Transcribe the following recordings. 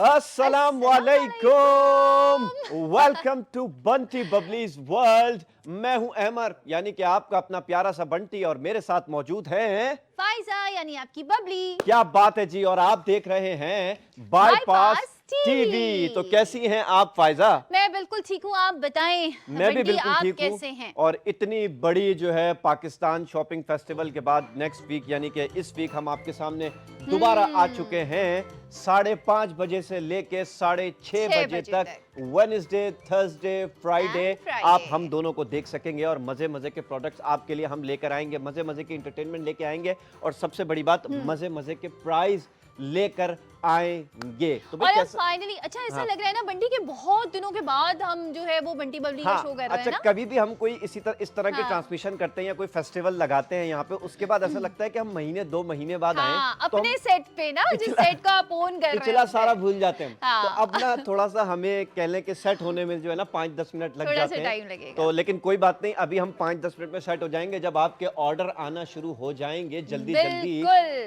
अस्सलाम वालेकुम, welcome to Bunty बबलीज world. मैं हूं अहमर यानी कि आपका अपना प्यारा सा बंटी और मेरे साथ मौजूद हैं फाइजा यानी आपकी बबली। क्या बात है जी। और आप देख रहे हैं बाईपास टीवी। तो कैसी हैं आप फाइजा? मैं बिल्कुल ठीक हूँ, आप बताएं। मैं भी बिल्कुल आप ठीक हूँ। कैसे हैं? और इतनी बड़ी जो है पाकिस्तान शॉपिंग फेस्टिवल के बाद नेक्स्ट वीक यानी कि इस वीक हम आपके सामने दोबारा आ चुके हैं 5:30 बजे से लेके 6:30 बजे तक। वेडनेसडे, थर्सडे, फ्राइडे आप हम दोनों को देख सकेंगे और मजे मजे के प्रोडक्ट्स आपके लिए हम लेकर आएंगे, मजे मजे के एंटरटेनमेंट लेके आएंगे और सबसे बड़ी बात मजे मजे के प्राइज लेकर आएंगे। तो और फाइनली अच्छा ऐसा लग रहा है ना बंटी के बहुत दिनों के बाद हम जो है वो बंटी बबली का शो कर रहे हैं ना। कभी भी हम कोई इस तरह के ट्रांसमिशन करते हैं या कोई फेस्टिवल लगाते हैं यहाँ पे, उसके बाद ऐसा लगता है कि हम महीने 2 महीने बाद आए अपने सेट पे ना, जिस सेट का आप ओन कर रहे हैं पिछला सारा भूल जाते हैं। तो अब ना थोड़ा सा हमें कह लें कि सेट होने में जो है ना 5-10 मिनट लग जाते हैं। तो लेकिन कोई बात नहीं, अभी हम 5-10 मिनट में सेट हो जाएंगे जब आपके ऑर्डर आना शुरू हो जाएंगे जल्दी जल्दी,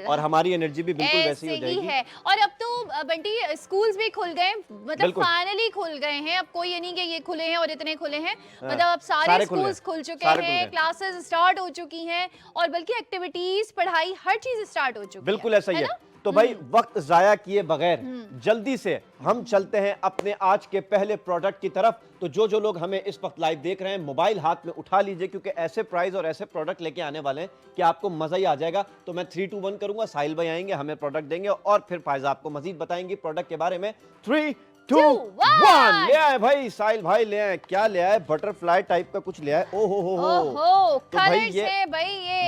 और हमारी एनर्जी भी बिल्कुल वैसी हो जाएगी। और अब तो स्कूल्स भी खुल गए, मतलब फाइनली खुल गए हैं। अब कोई ये नहीं कि ये खुले हैं और इतने खुले हैं, मतलब अब सारे स्कूल्स खुल चुके हैं, क्लासेस स्टार्ट हो चुकी हैं और बल्कि एक्टिविटीज, पढ़ाई, हर चीज स्टार्ट हो चुकी है। बिल्कुल ऐसा ही है। तो भाई वक्त जाया किए बगैर जल्दी से हम चलते हैं अपने आज के पहले प्रोडक्ट की तरफ। तो जो लोग हमें इस वक्त लाइव देख रहे हैं, मोबाइल हाथ में उठा लीजिए क्योंकि ऐसे प्राइस और ऐसे प्रोडक्ट लेके आने वाले हैं कि आपको मजा ही आ जाएगा। तो मैं 3, 2, 1 करूंगा, साहिल भाई आएंगे, हमें प्रोडक्ट देंगे और फिर फायजा आपको मजीद बताएंगे प्रोडक्ट के बारे में। 3, 2, 1 ले आए भाई, साहिल भाई ले आए। क्या ले आए? बटरफ्लाई टाइप का कुछ ले आए। ओहो हो तो भाई ये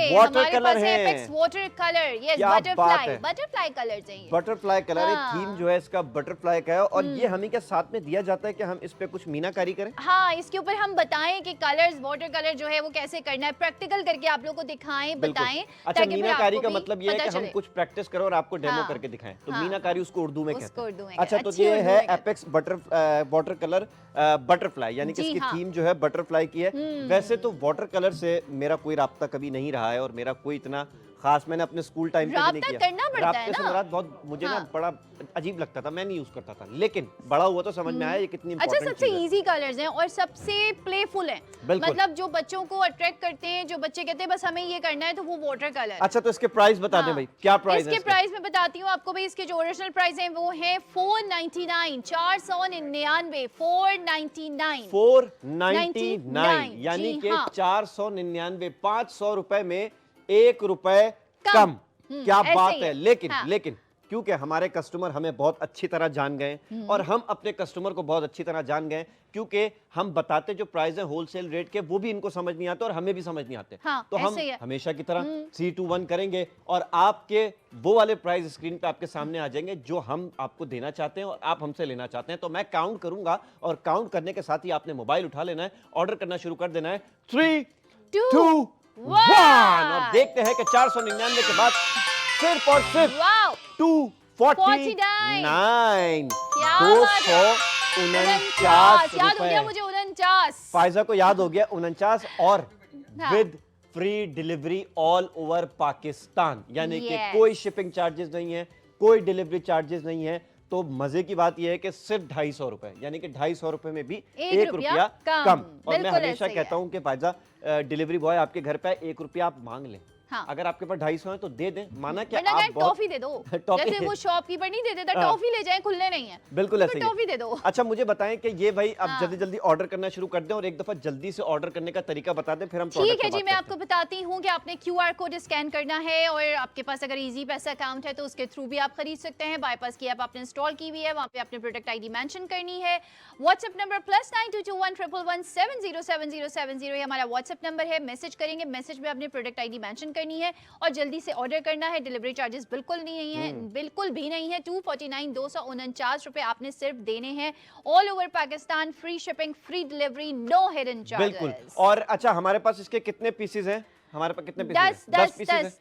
वाटर कलर है, apex water colour. Yes, butterfly colours हैं ये। बटरफ्लाई कलर है, थीम जो है इसका बटरफ्लाई का है। और ये हमें क्या साथ में दिया जाता है कि हम इस पे कुछ मीनाकारी करें? हाँ, इसके ऊपर हम बताएं कि कलर्स, वाटर कलर जो है वो कैसे करना है, प्रैक्टिकल करके आप लोग को दिखाएं, बताएं। अच्छा, मीनाकारी का मतलब ये है कि हम कुछ प्रैक्टिस करें और आपको डेमो करके दिखाएं। तो मीनाकारी उसको उर्दू में कहते हैं। अच्छा, तो ये है एपेक्स वाटर कलर बटरफ्लाई, यानी कि इसकी थीम जो है बटरफ्लाई की है। वैसे तो वाटर कलर से मेरा कोई राब्ता कभी नहीं रहा है और मेरा कोई इतना खास, मैंने अपने स्कूल टाइम पे भी नहीं किया। करना पड़ता है ना। बहुत मुझे ना बड़ा अजीब लगता था, मैं नहीं यूज करता था, लेकिन बड़ा हुआ तो समझ में आया ये कितनी इंपॉर्टेंट चीज है। सबसे इजी कलर्स हैं और सबसे प्लेफुल हैं, मतलब जो बच्चों को अट्रैक्ट करते हैं, जो बच्चे कहते हैं बस हमें ये करना है, तो वो वाटर कलर। अच्छा, तो इसके प्राइस बता दें भाई, क्या प्राइस है इसके? प्राइस मैं बताती हूँ आपको भाई। इसके जो ओरिजिनल प्राइस है वो है 499, 499, 499 यानी कि 499, 500 रुपए में 1 रुपए कम। क्या बात है। लेकिन क्योंकि हमारे कस्टमर हमें बहुत अच्छी तरह जान गए और हम अपने कस्टमर को बहुत अच्छी तरह जान गए, क्योंकि हम बताते जो प्राइस है होलसेल रेट के, वो भी इनको समझ नहीं आते और हमें भी समझ नहीं आते। तो हम हमेशा की तरह 3, 2, 1 करेंगे और आपके वो वाले प्राइस स्क्रीन पे आपके सामने आ जाएंगे जो हम आपको देना चाहते हैं और आप हमसे लेना चाहते हैं। तो मैं काउंट करूंगा और काउंट करने के साथ ही आपने मोबाइल उठा लेना है, ऑर्डर करना शुरू कर देना है। 3, 2, 1 और देखते हैं कि 499 के बाद सिर्फ और सिर्फ 249, 249 याद हो गया मुझे 49। फायजा को याद हो गया 49 और with free delivery all over Pakistan, यानी कि कोई शिपिंग चार्जेस नहीं है, कोई डिलीवरी चार्जेस नहीं है। तो मजे की बात यह है कि सिर्फ 250 रुपए, यानी कि 250 रुपए में भी 1 रुपया कम। और मैं हमेशा कहता हूं कि फायजा डिलीवरी बॉय आपके घर पे 1 रुपया आप मांग लें। अगर आपके पास 250 है तो दे दें, माना कि आप टॉफी दे दो। जैसे वो शॉपकीपर नहीं दे देता, टॉफी ले जाएं, खुलने नहीं है। बिल्कुल ऐसे ही टॉफी दे दो। अच्छा, मुझे बताएं कि ये भाई अब जल्दी जल्दी ऑर्डर करना शुरू कर दें और एक दफा जल्दी से ऑर्डर करने का तरीका बता दें, फिर हम ठीक है जी। मैं आपको बताती हूँ कि आपने QR कोड स्कैन करना है और आपके पास अगर इजी पैसा अकाउंट है तो उसके थ्रू भी आप खरीद सकते हैं। बाईपास की ऐप आपने इंस्टॉल की हुई है, वहाँ पे आपने प्रोडक्ट ID मेंशन करनी है। व्हाट्सएप नंबर +922111707070 ये हमारा व्हाट्सएप नंबर है। मैसेज करेंगे, मैसेज में आपने प्रोडक्ट ID मेंशन करनी है और जल्दी से ऑर्डर करना है। डिलीवरी चार्जेस बिल्कुल नहीं है, बिल्कुल भी नहीं है। 249, 249 रुपए आपने सिर्फ देने हैं। All over Pakistan, free shipping, free delivery, no hidden charges. बिल्कुल। और अच्छा, हमारे पास इसके कितने पीसेस हैं? हमारे पास कितने पीसेस हैं?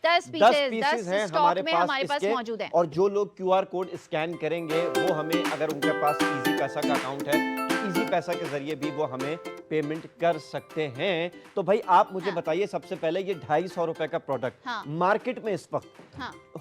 10 पीसेस हैं हमारे पास मौजूद हैं। और जो लोग QR कोड स्कैन करेंगे वो हमें, अगर उनके पास इजी पैसा का अकाउंट है, इजी पैसा के जरिए भी वो हमें पेमेंट कर सकते हैं। तो भाई आप मुझे बताइए सबसे पहले, ये 250 रुपए का प्रोडक्ट मार्केट में इस वक्त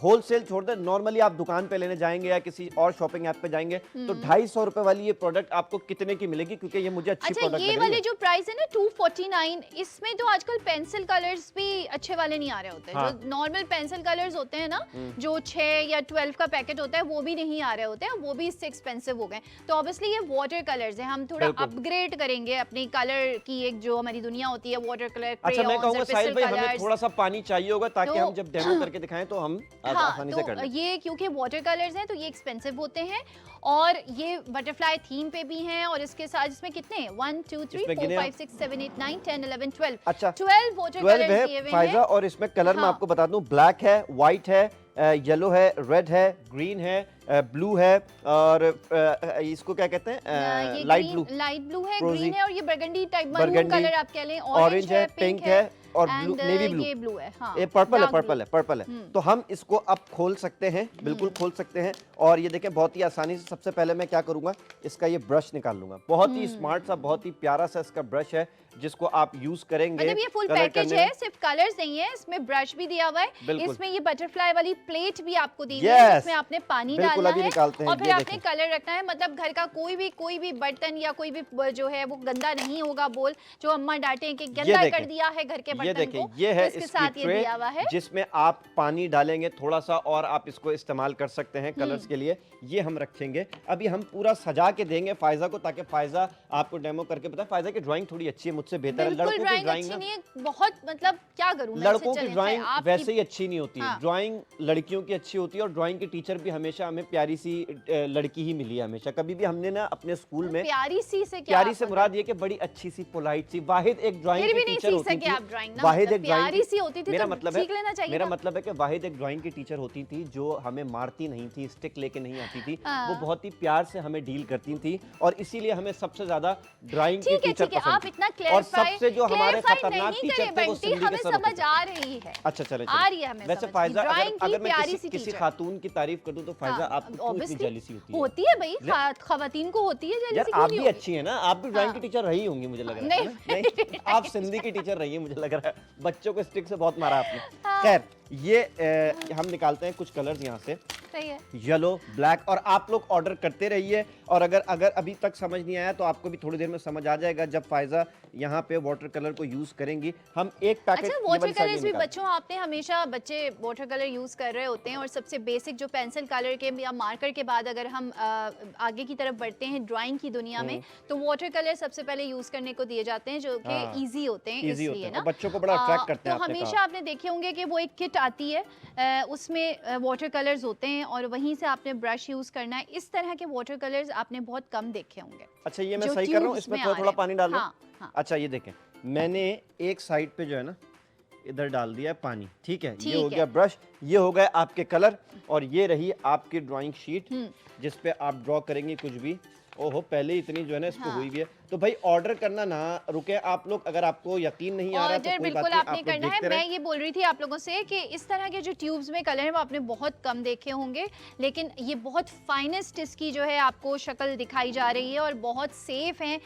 होलसेल छोड़ दे, नॉर्मली आप दुकान पे लेने जाएंगे या किसी और शॉपिंग ऐप पे जाएंगे तो 250 रुपए वाली ये प्रोडक्ट आपको कितने की मिलेगी? क्योंकि ये मुझे अच्छी प्रोडक्ट लग रही है। ये वाले जो प्राइस है ना 249, इसमें तो आजकल पेंसिल कलर्स भी अच्छे वाले नहीं आ रहे होते। जो नॉर्मल पेंसिल कलर्स होते हैं ना, जो 6 या 12 का पैकेट होता है, वो भी नहीं आ रहे होते हैं, वो भी इससे एक्सपेंसिव हो गए। तो ऑब्वियसली ये वाटर कलर्स है, हम थोड़ा अपग्रेड करेंगे अपनी कलर की, एक जो हमारी दुनिया होती है वाटर कलर। अच्छा, मैं कहूंगा साहिल भाई हमें थोड़ा सा पानी चाहिए होगा ताकि हम जब डेमो करके दिखाएं तो हम आसानी से कर लें। ये क्योंकि वाटर कलर्स हैं तो ये एक्सपेंसिव होते हैं, और ये बटरफ्लाई थीम पे भी हैं, और इसके साथ इसमें कितने हैं 1 2 3 4 5 6 7 8 9 10 11 12। अच्छा, 12 वाटर कलर्स दिए हुए हैं फायजा। और इसमें कलर मैं आपको बता दूं, ब्लैक है, व्हाइट है, येलो है, रेड है, ग्रीन है, ब्लू है, और इसको क्या कहते हैं, लाइट ब्लू है, ग्रीन है, और ये बर्गंडी टाइप मरून कलर आप कह लें, ऑरेंज है, पिंक है, और नेवी ब्लू है, हाँ, ये पर्पल है। तो हम इसको अब खोल सकते हैं, बिल्कुल खोल सकते हैं। और ये देखें बहुत ही आसानी से, सबसे पहले मैं क्या करूंगा, इसका ये ब्रश निकाल लूंगा। बहुत ही स्मार्ट सा, बहुत ही प्यारा सा इसका ब्रश है जिसको आप यूज करेंगे। मतलब ये फुल पैकेज है, सिर्फ कलर्स नहीं है, इसमें ब्रश भी दिया हुआ है, इसमें ये बटरफ्लाई वाली प्लेट भी आपको दी हुई है, जिसमें आपने पानी डालना है और फिर आपने कलर रखना है। मतलब घर का कोई भी बर्तन या कोई भी जो है वो गंदा नहीं होगा, बोल जो अम्मा डांटे कि गंदा कर दिया है घर के बर्तन को, ये है इसके साथ ये दिया हुआ है, जिसमें आप पानी डालेंगे थोड़ा सा और आप इसको इस्तेमाल कर सकते हैं कलर्स के लिए। ये हम रखेंगे, अभी हम पूरा सजा के देंगे फायजा को, ताकि फायजा आपको डेमो करके बताए। फायजा की ड्राइंग थोड़ी अच्छी है, मुझसे बेहतर है। लड़कों की ड्राइंग अच्छी नहीं है, बहुत, मतलब क्या करूं, लड़कों की ड्राइंग वैसे ही अच्छी नहीं होती है, ड्राइंग लड़कियों की अच्छी होती है। और ड्राइंग की टीचर भी हमेशा हमें प्यारी सी लड़की ही मिली है हमेशा। कभी भी हमने ना अपने स्कूल में प्यारी से मुराद ये कि बड़ी अच्छी सी, पोलाइट सी, वाहिद एक ड्राइंग की टीचर होती थी, वाहिद एक प्यारी सी होती थी। मेरा मतलब है कि वाहिद एक ड्राइंग की टीचर होती थी जो हमें मारती नहीं थी, स्टिक लेके नहीं आती थी, वो बहुत ही प्यार से हमें डील करती थी, और इसीलिए हमें सबसे ज्यादा ड्राइंग की टीचर पसंद थी। और सबसे जो हमारे खतरनाक टीचर थे वो सिंधी के सर समझ आ रही है। अच्छा चले, आ रही है हमें। वैसे फायजा, अगर मैं किसी खातून की तारीफ कर दूं तो फायजा आपको इतनी जेलसी होती है भाई, खवातीन को होती है जेलसी। आप भी अच्छी है ना, आप भी ड्राइंग की टीचर रही होंगी मुझे लग रहा है। नहीं, आप सिंधी की टीचर रही है मुझे लग रहा है, बच्चों को स्टिक से बहुत मारा आपने। खैर, ये हम निकालते हैं कुछ कलर्स यहाँ से, येलो, ब्लैक, और आप लोग ऑर्डर करते रहिए। और अगर अभी तक समझ नहीं आया तो आपको भी थोड़ी देर में समझ आ जाएगा जब फायजा यहाँ पे वाटर कलर को यूज करेंगी। हम एक पैकेट वाटर कलर्स भी बच्चों, आपने हमेशा बच्चे वाटर कलर यूज कर रहे होते हैं, और सबसे बेसिक जो पेंसिल कलर के या मार्कर के बाद अगर हम आगे की तरफ बढ़ते हैं ड्राइंग की दुनिया में, तो वाटर कलर सबसे पहले यूज करने को दिए जाते हैं, जो कि इजी होते हैं, इसलिए ना बच्चों को बड़ा अट्रैक्ट करते हैं। तो हमेशा आपने देखे होंगे कि वो एक किट आती है, उसमें वाटर कलर्स होते हैं, और वहीं से आपने ब्रश यूज करना है। इस तरह के वाटर कलर्स आपने बहुत कम देखे होंगे। अच्छा, ये मैं सही कर रहा हूँ, इसमें थोड़ा पानी डाल दूं? अच्छा, ये देखें, मैंने एक साइड पे जो है ना इधर डाल दिया है पानी, ठीक है, ये हो गया ब्रश, ये हो गए आपके कलर, और ये रही आपकी ड्राइंग शीट जिस पे आप ड्रॉ करेंगे कुछ भी। ओहो, पहले इतनी जो है ना इसको हुई भी है। तो भाई ऑर्डर करना ना रुके आप लोग, अगर आपको यकीन नहीं आ रहा तो कोई बात नहीं, आपने करना है। मैं ये बोल रही थी आप लोगों से कि इस तरह के जो ट्यूब्स में कलर है वो आपने बहुत कम देखे होंगे, लेकिन ये बहुत फाइनेस्ट इसकी जो है आपको शक्ल दिखाई जा रही है, और बहुत सेफ है,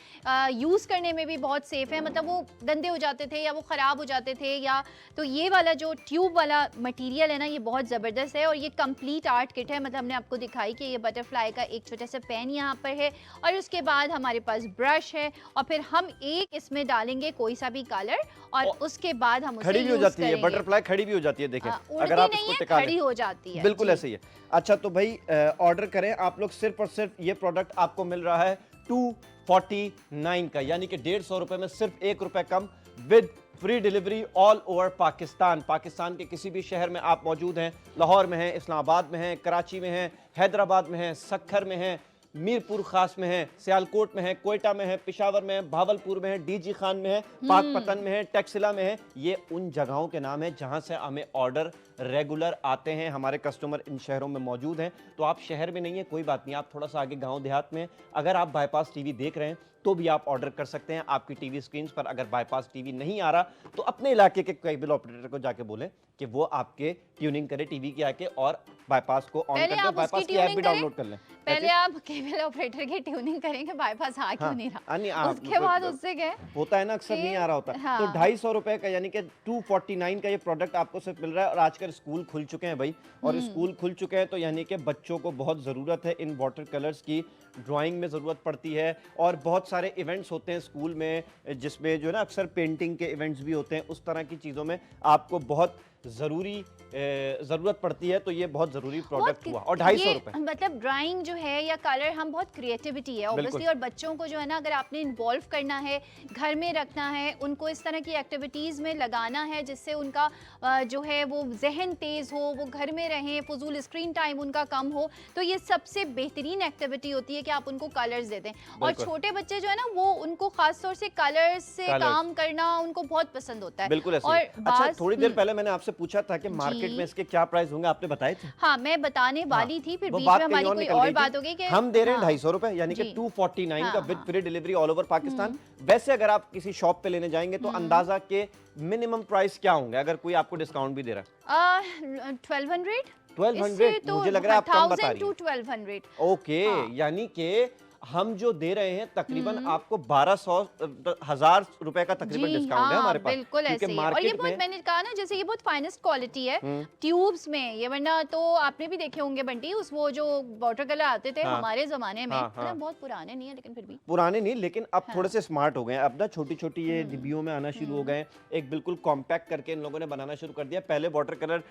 यूज करने में भी बहुत सेफ है। मतलब वो गंदे हो जाते थे या वो खराब हो जाते थे, या तो ये वाला जो ट्यूब वाला मटेरियल है ना, ये बहुत जबरदस्त है, और ये कंप्लीट आर्ट किट है। मतलब हमने आपको दिखाई कि ये बटरफ्लाई का एक छोटा सा पेन यहाँ पर है, और उसके बाद हमारे पास ब्रश है, और फिर हम एक इसमें डालेंगे कोई सा भी कलर, और उसके बाद हम खड़ी भी हो जाती है, बटरफ्लाई खड़ी भी हो जाती है। देखें, अगर आप इसको टिका खड़ी हो जाती है, बिल्कुल ऐसे ही है। अच्छा, तो भाई ऑर्डर करें आप लोग, सिर्फ और सिर्फ ये प्रोडक्ट आपको मिल रहा है 249 का, यानी कि 150 रुपए में सिर्फ 1 रुपए कम, with free delivery all over Pakistan. Pakistan के किसी भी शहर में आप मौजूद हैं, लाहौर में हैं, इस्लामाबाद में हैं, कराची में हैं, हैदराबाद में हैं, सक्खर में हैं, मीरपुर खास में है, सियालकोट में है, कोयटा में है, पेशावर में है, भावलपुर में है, डीजी खान में है, पाकपतन में है, टेक्सिला में है। ये उन जगहों के नाम है जहां से हमें ऑर्डर रेगुलर आते हैं, हमारे कस्टमर इन शहरों में मौजूद हैं। तो आप शहर में नहीं है कोई बात नहीं, आप थोड़ा सा आगे गांव देहात में, अगर आप बाईपास टीवी देख रहे हैं तो भी आप ऑर्डर कर सकते हैं आपकी टीवी स्क्रीन पर। अगर बाईपास टीवी नहीं आ रहा तो अपने इलाके के केबल ऑपरेटर को जाके बोलें कि वो आपके ट्यूनिंग करे टीवी की आके और बाईपास को ऑन कर दे, बाईपास की ऐप भी डाउनलोड कर लें। पहले आप केबल ऑपरेटर की ट्यूनिंग करेंगे, बाईपास आ क्यों नहीं रहा, उसके बाद उससे क्या होता है ना, अक्सर नहीं आ रहा होता। हाँ। तो 250 रुपए का यानी कि 249 का ये प्रोडक्ट आपको सिर्फ मिल रहा है। और आजकल स्कूल खुल चुके हैं भाई, और स्कूल खुल चुके हैं तो यानी कि बच्चों को बहुत ज़रूरत है इन वाटर कलर्स की, ड्राइंग में ज़रूरत पड़ती है। और बहुत सारे इवेंट्स होते हैं स्कूल में जिसमें जो है ना अक्सर पेंटिंग के इवेंट्स भी होते हैं, उस तरह की चीज़ों में आपको बहुत ज़रूरी ज़रूरत पड़ती है। तो ये बहुत ज़रूरी प्रोडक्ट हुआ। और 250 रुपए मतलब ड्राइंग जो है या कलर, हम बहुत क्रिएटिविटी है ऑब्वियसली, और बच्चों को जो है ना अगर आपने इन्वॉल्व करना है, घर में रखना है, उनको इस तरह की एक्टिविटीज़ में लगाना है जिससे उनका जो है वो जहन तेज़ हो, वो घर में रहें, फजूल स्क्रीन टाइम उनका कम हो, तो ये सबसे बेहतरीन एक्टिविटी होती है कि आप उनको कलर्स दे दें। और छोटे बच्चे जो है ना वो उनको खासतौर से कलर्स से काम करना उनको बहुत पसंद होता है। बिल्कुल ऐसे। और अच्छा, थोड़ी देर पहले मैंने आपसे पूछा था कि मार्केट में इसके क्या प्राइस होंगे, आपने बताए थे? हाँ, मैं बताने वाली थी, फिर बीच में हमारी कोई और बात हो गई कि हम दे रहे हैं 250 रुपए यानी कि 249 का with free delivery all over Pakistan. वैसे अगर आप किसी शॉप पे लेने जाएंगे तो अंदाजा के मिनिमम प्राइस क्या होंगे अगर कोई आपको डिस्काउंट भी दे रहा है? 1200। 1200 मुझे लग रहा है आप कम बता रही हैं। 1200। ओके, यानी कि हम जो दे रहे हैं तकरीबन आपको 1200 रुपए का तकरीबन डिस्काउंट है हमारे पास। बिल्कुल ऐसे ही है। और ये बहुत, मैंने कहा ना जैसे ये बहुत फाइनेस्ट क्वालिटी है ट्यूब्स में ये, वरना तो आपने भी देखे होंगे बंटी उस वो जो वाटर कलर आते थे हमारे जमाने में, बहुत पुराने नहीं है लेकिन फिर भी पुराने नहीं, लेकिन अब थोड़े से स्मार्ट हो गए हैं। अब ना छोटी छोटी ये डिब्बियों में आना शुरू हो गए हैं, एक बिल्कुल कॉम्पैक्ट करके इन लोगों ने बनाना शुरू कर दिया। पहले वाटर कलर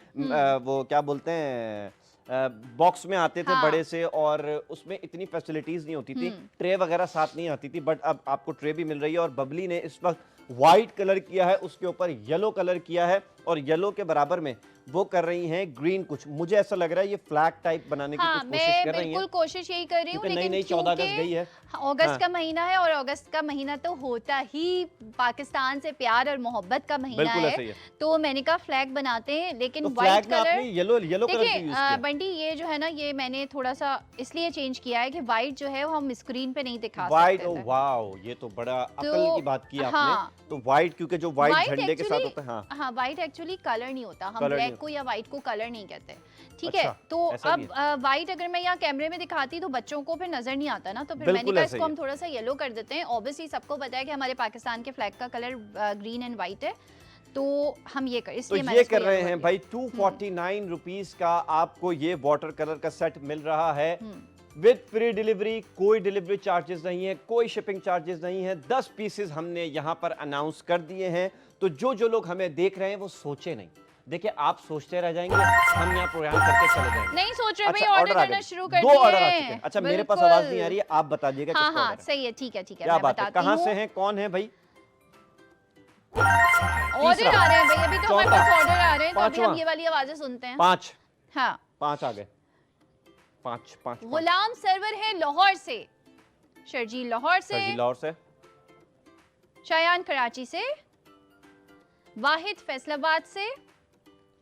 वो क्या बोलते हैं बॉक्स में आते थे बड़े से, और उसमें इतनी फैसिलिटीज नहीं होती थी, ट्रे वगैरह साथ नहीं आती थी, बट अब आपको ट्रे भी मिल रही है। और बबली ने इस वक्त व्हाइट कलर किया है, उसके ऊपर येलो कलर किया है, और येलो के बराबर में वो कर रही हैं ग्रीन। कुछ मुझे ऐसा लग रहा है ये फ्लैग टाइप बनाने की कुछ कोशिश कर रही हैं। बिल्कुल कोशिश यही कर रही हूँ, लेकिन नई 14 अगस्त गई है, अगस्त का महीना है, और अगस्त का महीना तो होता ही पाकिस्तान से प्यार और मोहब्बत का महीना है, तो मैंने कहा फ्लैग बनाते हैं, लेकिन व्हाइट कलर, येलो कलर की यूज किया। बंटी ये जो है ना ये मैंने थोड़ा सा इसलिए चेंज किया है कि व्हाइट जो है वो हम स्क्रीन पे नहीं दिखा सकते। व्हाइट, ओ वाओ, ये तो बड़ा अकल की बात की आपने। तो व्हाइट, क्योंकि जो व्हाइट झंडे के साथ होता है, हाँ व्हाइट एक्चुअली कलर नहीं होता, हम ब्लैक को या व्हाइट को कलर नहीं कहते, ठीक है। तो अब व्हाइट अगर मैं यहाँ कैमरे में दिखाती तो बच्चों को फिर नजर नहीं आता ना, तो फिर मैंने कहा इसको हम थोड़ा सा येलो कर देते हैं। ऑब्वियसली सबको पता है कि हमारे पाकिस्तान के फ्लैग का कलर ग्रीन एंड व्हाइट है, तो हम ये कर, इसलिए तो ये कर रहे हैं भाई। 249 रुपीज का आपको ये वाटर कलर का सेट मिल रहा है विद फ्री डिलीवरी। कोई डिलीवरी चार्जेस नहीं है, कोई शिपिंग चार्जेस नहीं है। 10 पीसेस हमने यहाँ पर अनाउंस कर दिए हैं, तो जो लोग हमें देख रहे हैं वो सोचे नहीं। देखिए आप सोचते रह जाएंगे, हम यहाँ प्रोग्राम करके चले जाएंगे। नहीं सोच रहे भाई, ऑर्डर करना शुरू कर दिए। 2 ऑर्डर आ चुके हैं। अच्छा मेरे पास आवाज नहीं आ रही है, आप बता दीजिएगा। हाँ सही है, ठीक है क्या बात है, कहाँ से हैं, कौन है भाई? ऑर्डर आ रहे हैं भाई, अभी तो हमारे पास ऑर्डर आ रहे हैं, तो अभी हम ये वाली आवाजें सुनते हैं। 5 हाँ 5 आ गए। 5 गुलाम सरवर है लाहौर से, शर्जील लाहौर से, शायान कराची से, वाहिद फैसलाबाद से,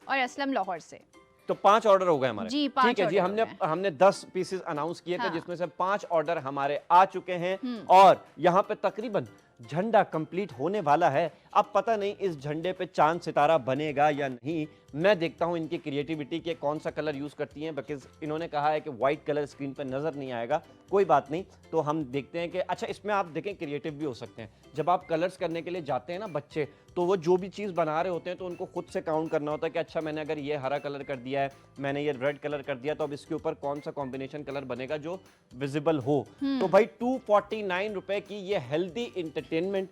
और असलम लाहौर से। तो 5 ऑर्डर हो गए हमारे। जी, ठीक है जी, हमने 10 पीसेस अनाउंस किए थे, जिसमें से 5 ऑर्डर हमारे आ चुके हैं, और यहाँ पे तकरीबन झंडा कंप्लीट होने वाला है। अब पता नहीं इस झंडे पे चांद सितारा बनेगा या नहीं, मैं देखता हूं इनकी क्रिएटिविटी के कौन सा कलर यूज करती हैं, बिकॉज इन्होंने कहा है कि व्हाइट कलर स्क्रीन पे नजर नहीं आएगा। कोई बात नहीं, तो हम देखते हैं कि अच्छा इसमें आप देखें क्रिएटिव भी हो सकते हैं। जब आप कलर्स करने के लिए जाते हैं ना बच्चे, तो वो जो भी चीज़ बना रहे होते हैं तो उनको खुद से काउंट करना होता है कि अच्छा मैंने अगर ये हरा कलर कर दिया है, मैंने ये रेड कलर कर दिया, तो अब इसके ऊपर कौन सा कॉम्बिनेशन कलर बनेगा जो विजिबल हो। तो भाई 249 रुपए की ये हेल्दी इंटरटेनमेंट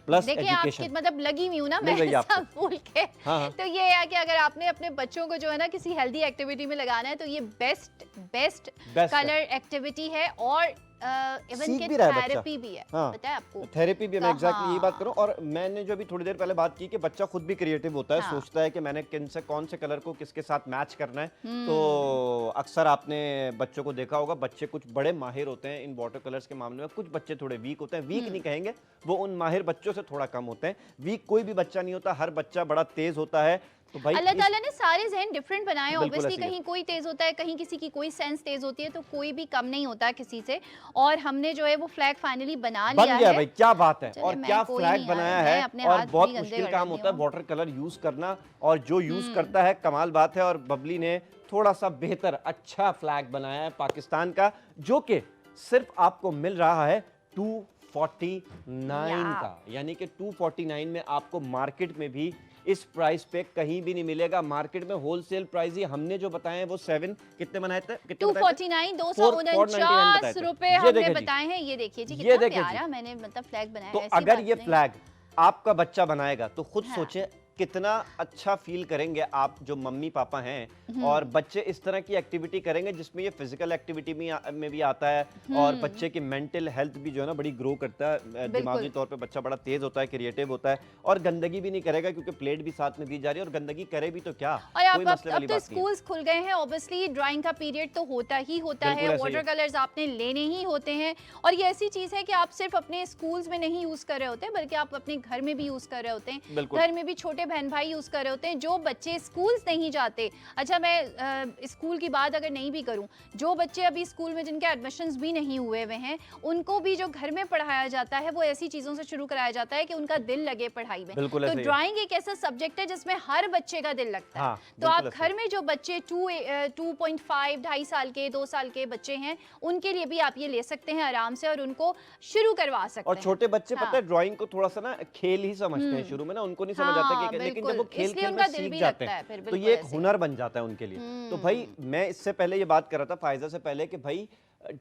प्लस एजुकेशन, मतलब लगी हुई हूं ना मैं सब भूल के। हाँ। तो ये है कि अगर आपने अपने बच्चों को जो है ना किसी हेल्दी एक्टिविटी में लगाना है, तो ये बेस्ट कलर एक्टिविटी है, और इवन के थेरेपी भी है। हाँ, पता है आपको, थेरेपी भी। मैं एग्जैक्टली यही बात करूं। और मैंने जो अभी थोड़ी देर पहले बात की कि बच्चा खुद भी क्रिएटिव होता है, सोचता है कि मैंने कौन से कलर को किसके साथ मैच करना है। तो अक्सर आपने बच्चों को देखा होगा, बच्चे कुछ बड़े माहिर होते हैं इन वाटर कलर्स के मामले में, कुछ बच्चे थोड़े वीक होते हैं। वीक नहीं कहेंगे, वो उन माहिर बच्चों से थोड़ा कम होते हैं। वीक कोई भी बच्चा नहीं होता, हर बच्चा बड़ा तेज होता है। तो भाई अल्लाह ताला ने सारे जहन डिफरेंट बनाए हैं। बिल्कुल ऑब्वियसली ऐसे ही है। कहीं कोई तेज होता है, कहीं किसी की कोई सेंस तेज होती है, तो कोई भी कम नहीं होता किसी से। और हमने जो है वो फ्लैग फाइनली बना बन लिया गया है। भाई, क्या बात है। चलिए और मैं क्या कोई फ्लैग नहीं यार, बनाया मैं है। अपने और हाथ बहुत भी गंदे मुश्किल कर काम लेती होता है हूँ। वाटर कलर यूज करना, और जो यूज करता है कमाल बात है। और बबली ने थोड़ा सा बेहतर अच्छा फ्लैग बनाया है पाकिस्तान का, जो कि सिर्फ आपको मिल रहा है 249 या का। यानी कि 249 में आपको मार्केट में भी इस प्राइस पे कहीं भी नहीं मिलेगा। मार्केट में होलसेल प्राइस ही हमने जो बताए हैं वो 7 कितने बनाए थे, कितने बताए थे? 249 499 बताए 249 थे। रुपए ये हमने देखें जी, बताए हैं। ये देखिए जी ये कितना देखें जी। प्यारा मैंने मतलब फ्लैग बनाया तो है, ऐसी अगर बात ये नहीं। फ्लैग आपका बच्चा बनाएगा तो खुद हाँ। सोचे कितना अच्छा फील करेंगे आप जो मम्मी पापा हैं। और बच्चे इस तरह की एक्टिविटी करेंगे जिसमें ये फिजिकल एक्टिविटी में भी आता है, और बच्चे की मेंटल हेल्थ भी जो है ना बड़ी ग्रो करता है। दिमागी बिल्कुल। तौर पे बच्चा बड़ा तेज होता है, क्रिएटिव होता है, और गंदगी भी नहीं करेगा क्योंकि प्लेट भी साथ में दी जा रही है। और गंदगी करे भी तो क्या, और कोई मसले अब वाली तो बात नहीं है। स्कूल्स खुल गए हैं। ऑब्वियसली ड्राइंग का पीरियड तो होता ही होता है, बिल्कुल ऐसे ही वाटर है। कलर्स आपने लेने ही होते हैं। और ये ऐसी चीज़ है कि आप सिर्फ अपने स्कूल्स में नहीं यूज़ कर रहे होते, बल्कि आप अपने घर में भी यूज़ कर रहे होते हैं। बिल्कुल। घर में भी छोटे बहन भाई यूज़ कर रहे होते हैं। जो बच्चे स्कूल्स नहीं जाते, अच्छा मैं स्कूल की बात अगर नहीं भी करूं, जो बच्चे अभी स्कूल में जिनके एडमिशन्स भी नहीं हुए हुए हैं, उनको भी जो घर में पढ़ाया जाता है वो ऐसी चीज़ों से शुरू कराया जाता है कि उनका दिल लगे पढ़ाई में। बिल्कुल तो ऐसे ही है। ड्राइंग एक ऐसा सब्जेक्ट है जिसमें हर बच्चे का दिल लगता है। हाँ, तो आप बिल्कुल ऐसे घर में जो बच्चे 2.5 2.5 साल के 2 साल के बच्चे हैं, उनके लिए भी आप ये ले सकते हैं आराम से और उनको शुरू करवा सकते और हैं। छोटे बच्चे हाँ। पता है ड्राइंग को थोड़ा सा ना खेल ही समझते हैं शुरू में ना, उनको नहीं समझ आता हाँ, कि लेकिन जब बिल्कुल। वो खेल इसलिए खेल में उनका दिल सीख भी जाते लगता हैं है फिर, तो बिल्कुल ये एक ऐसे। हुनर बन जाता है उनके लिए। तो भाई मैं इससे पहले ये बात कर रहा था फायजा से पहले कि भाई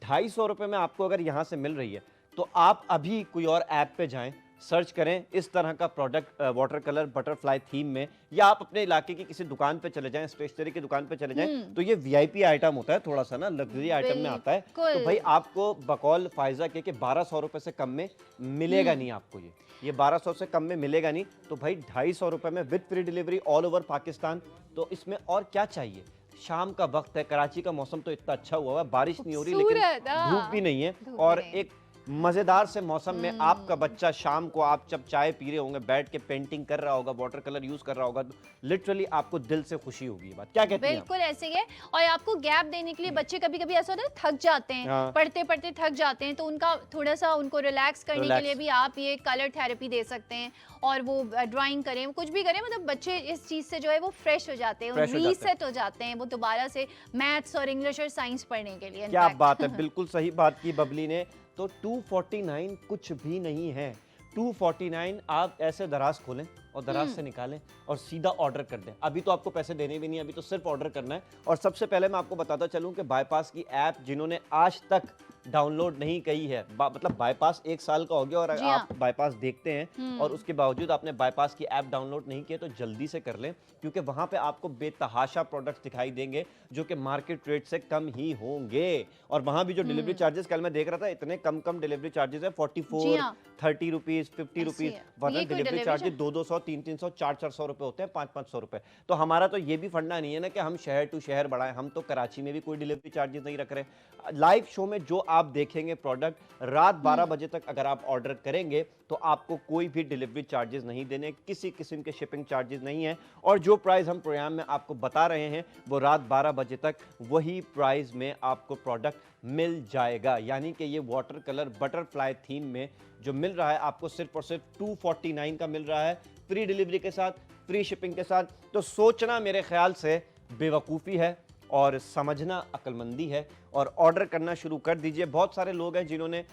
250 रुपए में आपको अगर यहाँ से मिल रही है तो आप अभी कोई और ऐप पे जाएं, सर्च करें इस तरह का product water colour butterfly theme में, या आप अपने इलाके की किसी दुकान पे चले जाएं, स्टेशनरी की दुकान पे चले जाएं, तो ये वीआईपी आइटम होता है, थोड़ा सा ना लग्जरी आइटम में आता है। तो बिल्कुल। भाई आपको बकौल फायजा के 1200 रुपए से कम में मिलेगा नहीं आपको। ये 1200 से कम में मिलेगा नहीं। तो भाई 250 रुपए में with free delivery all over Pakistan. तो इसमें और क्या चाहिए। शाम का वक्त है, कराची का मौसम तो इतना अच्छा हुआ है, बारिश नहीं हो रही खूबसूरत, लेकिन हाँ। धूप भी नहीं है, धूप और भी नहीं। एक मजेदार से मौसम में आपका बच्चा शाम को आप जब चाय पी रहे होंगे बैठ के पेंटिंग कर रहा होगा, वाटर कलर यूज कर रहा होगा, तो लिटरली आपको दिल से खुशी होगी। ये बात क्या कहती हैं आप? बिल्कुल ऐसे ही है। और आपको गैप देने के लिए बच्चे कभी कभी ऐसा होता है थक जाते हैं, हाँ। पढ़ते पढ़ते थक जाते हैं, तो उनका थोड़ा सा उनको रिलैक्स करने के रिलैक्स। लिए भी आप ये कलर थेरेपी दे सकते हैं। और वो ड्राइंग करें, कुछ भी करें, मतलब बच्चे इस चीज से जो है वो फ्रेश हो जाते हैं, फ्रेश हो जाते हैं। रीसेट हो जाते हैं वो दोबारा से मैथ्स और इंग्लिश और साइंस पढ़ने के लिए। क्या in fact। बात है, बिल्कुल सही बात की बबली ने। तो 249 कुछ भी नहीं है। 249 आप ऐसे दराज खोलें और दराज से निकालें और सीधा ऑर्डर कर दें। अभी तो आपको पैसे देने भी नहीं, अभी तो सिर्फ ऑर्डर करना है। और सबसे पहले मैं आपको बताता चलूं कि बाईपास की ऐप जिन्होंने आज तक डाउनलोड नहीं की है, मतलब बाईपास 1 साल का हो गया और जी आप हाँ। बाईपास देखते हैं और उसके बावजूद आपने बाईपास की ऐप डाउनलोड नहीं की है, तो जल्दी से कर लें, क्योंकि वहां पे आपको बेतहाशा प्रोडक्ट्स दिखाई देंगे जो कि मार्केट रेट से कम ही होंगे। और वहां भी जो डिलीवरी चार्जेस कल मैं देख रहा था, इतने कम डिलीवरी चार्जेस है, 44 जी हाँ। 30 रुपीज 50 ऐसी रुपीज, है। वरना ये कोई डिलीवरी delivery चार्जेस 200 300 400 रुपए होते हैं, 500 रुपए। तो हमारा तो ये भी फंडा नहीं है ना कि हम शहर टू शहर बढ़ाएं, हम तो कराची में भी कोई डिलीवरी चार्जेस नहीं रख रहे। लाइव शो में जो आप देखेंगे प्रोडक्ट, रात 12 बजे तक अगर आप ऑर्डर करेंगे तो आपको कोई भी डिलीवरी चार्जेस नहीं देने, किसी किस्म के शिपिंग चार्जेस नहीं है। और जो प्राइस हम प्रोग्राम में आपको बता रहे हैं वो रात 12 बजे तक वही प्राइस में आपको प्रोडक्ट मिल जाएगा। यानी कि ये वाटर कलर बटरफ्लाई थीम में जो मिल रहा है आपको सिर्फ और सिर्फ 249 का मिल रहा है, फ्री डिलीवरी के साथ, फ्री शिपिंग के साथ। तो सोचना मेरे ख्याल से बेवकूफ़ी है और समझना अक्लमंदी है, और ऑर्डर करना शुरू कर दीजिए। बहुत सारे लोग हैं जिन्होंने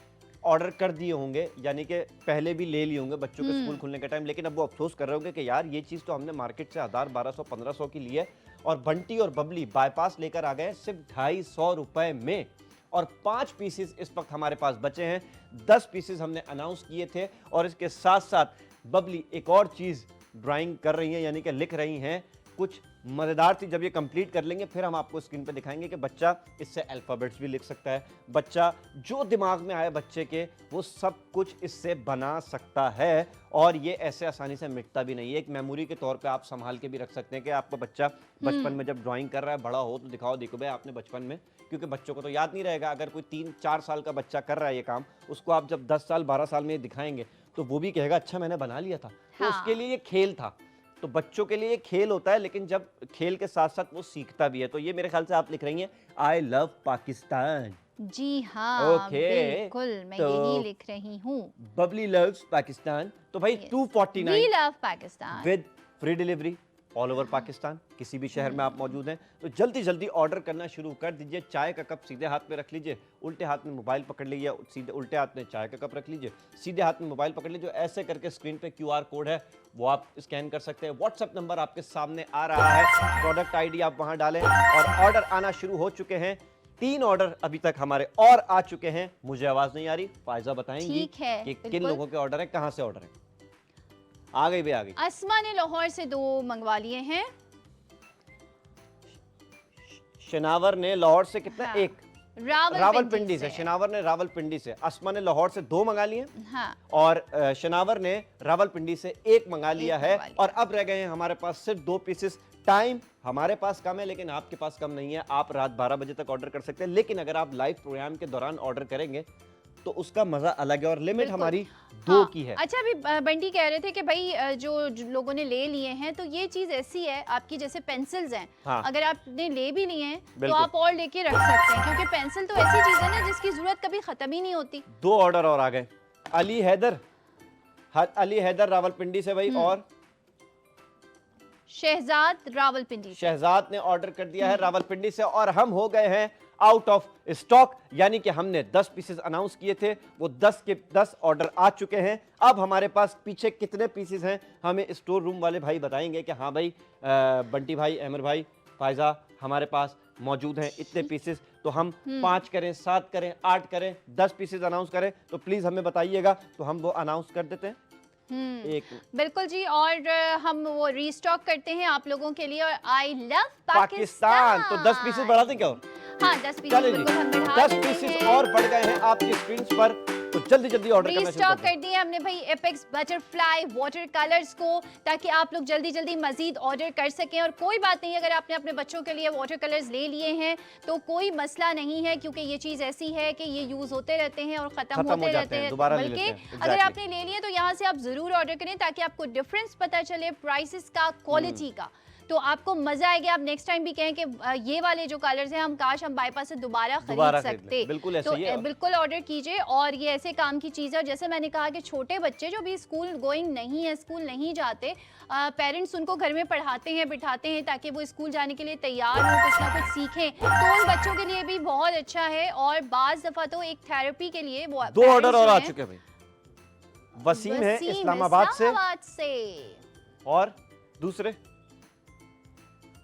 ऑर्डर कर दिए होंगे, यानी कि पहले भी ले लिए होंगे बच्चों के स्कूल खुलने के टाइम, लेकिन अब वो अफसोस कर रहे होंगे कि यार ये चीज़ तो हमने मार्केट से 1000 1200 1500 की ली है, और बंटी और बबली बाईपास लेकर आ गए सिर्फ 250 रुपए में। और 5 पीसेस इस वक्त हमारे पास बचे हैं, 10 पीसेस हमने अनाउंस किए थे। और इसके साथ साथ बबली एक और चीज़ ड्राइंग कर रही हैं, यानी कि लिख रही हैं, कुछ मज़ेदार थी। जब ये कंप्लीट कर लेंगे फिर हम आपको स्क्रीन पे दिखाएंगे कि बच्चा इससे अल्फ़ाबेट्स भी लिख सकता है, बच्चा जो दिमाग में आए बच्चे के वो सब कुछ इससे बना सकता है, और ये ऐसे आसानी से मिटता भी नहीं है। एक मेमोरी के तौर पे आप संभाल के भी रख सकते हैं कि आपका बच्चा बचपन में जब ड्राइंग कर रहा है, बड़ा हो तो दिखाओ, देखो भाई आपने बचपन में, क्योंकि बच्चों को तो याद नहीं रहेगा। अगर कोई 3-4 साल का बच्चा कर रहा है ये काम, उसको आप जब 10 साल 12 साल में दिखाएंगे तो वो भी कहेगा अच्छा मैंने बना लिया था। तो हाँ। उसके लिए ये खेल था। तो बच्चों के लिए खेल होता है, लेकिन जब खेल के साथ साथ वो सीखता भी है। तो ये मेरे ख्याल से आप लिख रही हैं आई लव पाकिस्तान। जी हाँ, ओके, बिल्कुल मैं तो यही लिख रही हूँ। बबली लव्स पाकिस्तान। तो भाई we 249 love Pakistan. With free delivery all over Pakistan, किसी भी शहर में आप मौजूद हैं तो जल्दी जल्दी ऑर्डर करना शुरू कर दीजिए। चाय का कप सीधे हाथ में रख लीजिए, उल्टे हाथ में मोबाइल पकड़ लीजिए, सीधे उल्टे हाथ में चाय का कप रख लीजिए, सीधे हाथ में मोबाइल पकड़ लीजिए, ऐसे करके स्क्रीन पे QR कोड है वो आप स्कैन कर सकते हैं। व्हाट्सएप नंबर आपके सामने आ रहा है, प्रोडक्ट ID आप वहां डालें और ऑर्डर आना शुरू हो चुके हैं। 3 ऑर्डर अभी तक हमारे और आ चुके हैं। मुझे आवाज नहीं आ रही, फायजा बताएंगी ठीक है, कि किन बिल्कुल। लोगों के ऑर्डर है, कहां से ऑर्डर है। आ गई भी आ गई। अस्मा ने लाहौर से 2 मंगवा लिए हैं। शनावर ने लाहौर से कितना? हाँ। एक। रावलपिंडी से शनावर ने रावलपिंडी से, अस्मा ने लाहौर से 2 मंगा लिए हाँ। और शनावर ने रावलपिंडी से 1 मंगा लिया है। मंगा लिया। और अब रह गए हैं हमारे पास सिर्फ 2 पीसेस। टाइम हमारे पास कम है लेकिन आपके पास कम नहीं है। आप रात 12 बजे तक ऑर्डर कर सकते हैं, लेकिन अगर आप लाइव प्रोग्राम के दौरान ऑर्डर करेंगे तो उसका मजा अलग है और लिमिट बिल्कुल। हमारी 2 हाँ, की है। अच्छा अभी बंटी कह रहे थे कि भाई जो लोगों ने ले लिए हैं तो ये चीज ऐसी है आपकी, जैसे पेंसिल्स हैं, हाँ। अगर आपने ले भी लिए हैं तो बिल्कुल। आप और लेके रख सकते हैं, क्योंकि पेंसिल तो ऐसी चीज है ना जिसकी जरूरत कभी खत्म ही नहीं होती। 2 ऑर्डर और आ गए। अली हैदर रावलपिंडी से भाई, और शहजाद रावलपिंडी से। शहजाद ने ऑर्डर कर दिया है रावलपिंडी से और हम हो गए हैं आउट ऑफ स्टॉक। यानी कि हमने 10 पीसेस अनाउंस किए थे, वो 10 के 10 ऑर्डर आ चुके हैं। अब हमारे पास पीछे कितने पीसेस हैं हमें स्टोर रूम वाले भाई बताएंगे कि हाँ भाई बंटी भाई, अमर भाई, फायजा हमारे पास मौजूद हैं इतने पीसेस। तो हम 5 करें, 7 करें, 8 करें, 10 पीसेस अनाउंस करें, तो प्लीज हमें बताइएगा तो हम वो अनाउंस कर देते हैं। एक बिल्कुल जी, और हम वो रीस्टॉक करते हैं आप लोगों के लिए। और आई लव पाकिस्तान। तो 10 पीसेस बढ़ा दें क्या? और हाँ, 10 पीसेस चलिए जी, बिल्कुल हम बढ़ा 10 देते पीसेस हैं। और बढ़ गए हैं आपकी स्क्रीन पर, तो जल्दी जल्दी ऑर्डर करना शुरू रीस्टॉक कर दें। कर दिए हमने भाई एपेक्स बटरफ्लाई वाटर कलर्स को, ताकि आप लोग जल्दी जल्दी मजीद ऑर्डर कर सकें। और कोई बात नहीं, अगर आपने अपने बच्चों के लिए वाटर कलर्स ले लिए हैं तो कोई मसला नहीं है, क्योंकि ये चीज़ ऐसी है कि ये यूज़ होते रहते हैं और ख़त्म हो होते रहते हैं। दोबारा ले बल्कि लेते हैं। अगर Exactly। आपने ले लिए तो यहाँ से आप ज़रूर ऑर्डर करें, ताकि आपको डिफरेंस पता चले प्राइसेस का, क्वालिटी का, तो आपको मजा आएगा। आप नेक्स्ट टाइम भी कहें कि ये वाले जो कलर्स हैं हम काश हम बाईपास से दोबारा खरीद सकते। बिल्कुल ऐसे तो ही है। बिल्कुल ऑर्डर कीजिए। और ये ऐसे काम की चीज़ है, जैसे मैंने कहा कि छोटे बच्चे जो भी स्कूल गोइंग नहीं है, स्कूल नहीं जाते, पेरेंट्स उनको घर में पढ़ाते हैं, बिठाते हैं ताकि वो स्कूल जाने के लिए तैयार हो, कुछ ना कुछ सीखें, तो उन बच्चों के लिए भी बहुत अच्छा है। और बाज़ दफ़ा तो एक थेरेपी के लिए वो 2 ऑर्डर और आ चुके हैं भाई। वसीम है इस्लामाबाद से और दूसरे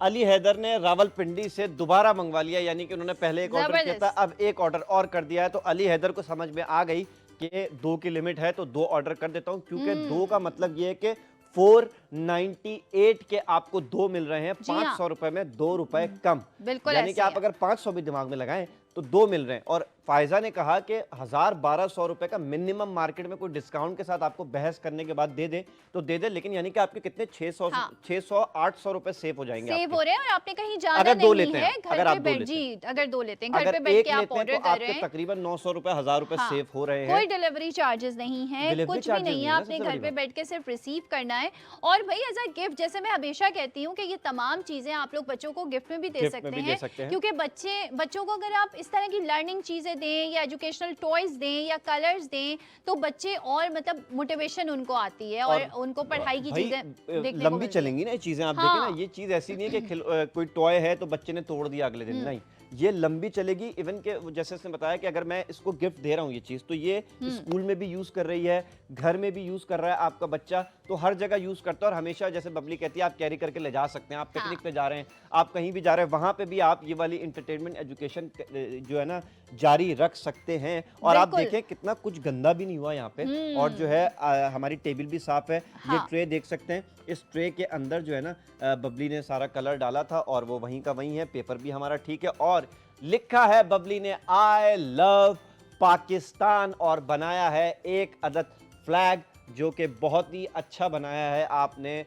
अली हैदर ने रावलपिंडी से दोबारा मंगवा लिया, यानी कि उन्होंने पहले एक ऑर्डर किया था, अब एक ऑर्डर और कर दिया है। तो अली हैदर को समझ में आ गई कि 2 की लिमिट है, तो 2 ऑर्डर कर देता हूं, क्योंकि 2 का मतलब ये है कि 498 के आपको 2 मिल रहे हैं, 500 रुपए में 2 रुपए कम। बिल्कुल, यानी कि आप अगर 500 भी दिमाग में लगाएं तो 2 मिल रहे हैं। और फायजा ने कहा कि 1000-1200 रुपए का मिनिमम मार्केट में कोई डिस्काउंट के साथ आपको बहस करने के बाद दे दे तो दे दे, लेकिन यानी कि आपके कितने 600-800 रुपए सेव हो जाएंगे, सेव हो रहे हैं। और आपने कहीं जाना अगर 2 नहीं लेते है, हैं, घर अगर पे आप 2 बैठ लेते जी, हैं। अगर 2 लेते हैं, घर अगर पे बैठ एक के आप लेते हैं ऑर्डर तो कर रहे आपके हैं, तकरीबन 900 रुपए, 1000 रुपए हाँ, सेव हो रहे हैं। कोई डिलीवरी चार्जेस नहीं है, डिलीवरी कुछ भी चार्जेस नहीं है, नहीं है, आपने सबसे घर बड़ी पे बात। बैठ के सिर्फ रिसीव करना है। और भाई एज अ गिफ्ट, जैसे मैं हमेशा कहती हूँ कि ये तमाम चीजें आप लोग बच्चों को गिफ्ट में भी दे सकते हैं, क्योंकि बच्चों को अगर आप इस तरह की लर्निंग चीजें दें या एजुकेशनल टॉयज दें या कलर्स दें तो बच्चे और मतलब मोटिवेशन उनको आती है और उनको पढ़ाई की चीजें देखने को लंबी मिलती चलेंगी ना ये चीजें। आप हाँ। देखें ना, ये चीज ऐसी नहीं है कि कोई टॉय है तो बच्चे ने तोड़ दिया अगले दिन, नहीं, ये लंबी चलेगी। इवन के जैसे उसने बताया कि अगर मैं इसको गिफ्ट दे रहा हूँ ये चीज, तो ये स्कूल में भी यूज कर रही है, घर में भी यूज कर रहा है आपका बच्चा, तो हर जगह यूज करता है। और हमेशा जैसे बबली कहती है आप कैरी करके ले जा सकते हैं, आप पिकनिक पे जा रहे हैं, आप कहीं भी जा रहे हैं, वहां पे भी आप ये वाली एंटरटेनमेंट एजुकेशन जो है ना जारी रख सकते हैं। और आप देखें कितना कुछ गंदा भी नहीं हुआ यहाँ पे, और जो है हमारी टेबल भी साफ है। ये ट्रे देख सकते हैं, इस ट्रे के अंदर जो है ना बबली ने सारा कलर डाला था और वो वहीं का वहीं है, पेपर भी हमारा ठीक है, और लिखा है बबली ने आई लव पाकिस्तान, और बनाया है एक अदद फ्लैग जो कि बहुत ही अच्छा बनाया है आपने।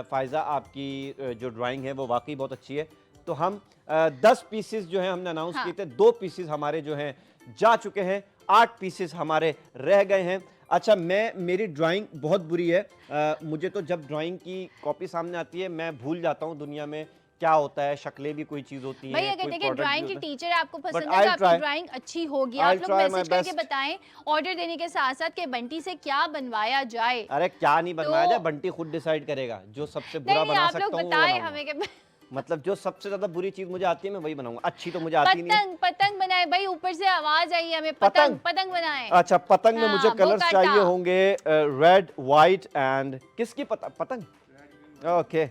फायजा आपकी जो ड्राइंग है वो वाकई बहुत अच्छी है। तो हम 10 पीसेस जो है हमने अनाउंस किए थे, 2 पीसेस हमारे जो हैं जा चुके हैं, 8 पीसेस हमारे रह गए हैं। अच्छा, मेरी ड्राइंग बहुत बुरी है। मुझे तो जब ड्राइंग की कॉपी सामने आती है मैं भूल जाता हूँ दुनिया में क्या होता है, शक्लें भी कोई चीज होती भाई हैं, अगर कोई देखिए प्रोडक्ट ड्राइंग भी की होता है। टीचर आपको पसंद But है तो I'll आपकी try. ड्राइंग अच्छी होगी। I'll आप लोग try my मैसेज करके best. बताएं ऑर्डर देने के साथ साथ कि बंटी से क्या बनवाया जाए। अरे क्या नहीं बनवाया तो- जाए, बंटी खुद डिसाइड करेगा। जो सबसे नहीं बुरा नहीं बना आप लोग सकता हूँ वो बताएं बनाऊंगा। हमें कि मतलब जो सबसे ज्यादा बुरी चीज मुझे आती है मैं वही बनाऊंगा, अच्छी तो मुझे आती नहीं है। पतंग पतंग बनाए भाई, ऊपर से आवाज आई हमें, पतंग? पतंग पतंग बनाए। अच्छा, पतंग में मुझे हाँ, कलर्स बोकाटा। चाहिए होंगे रेड, व्हाइट एंड किसकी पतंग? ओके,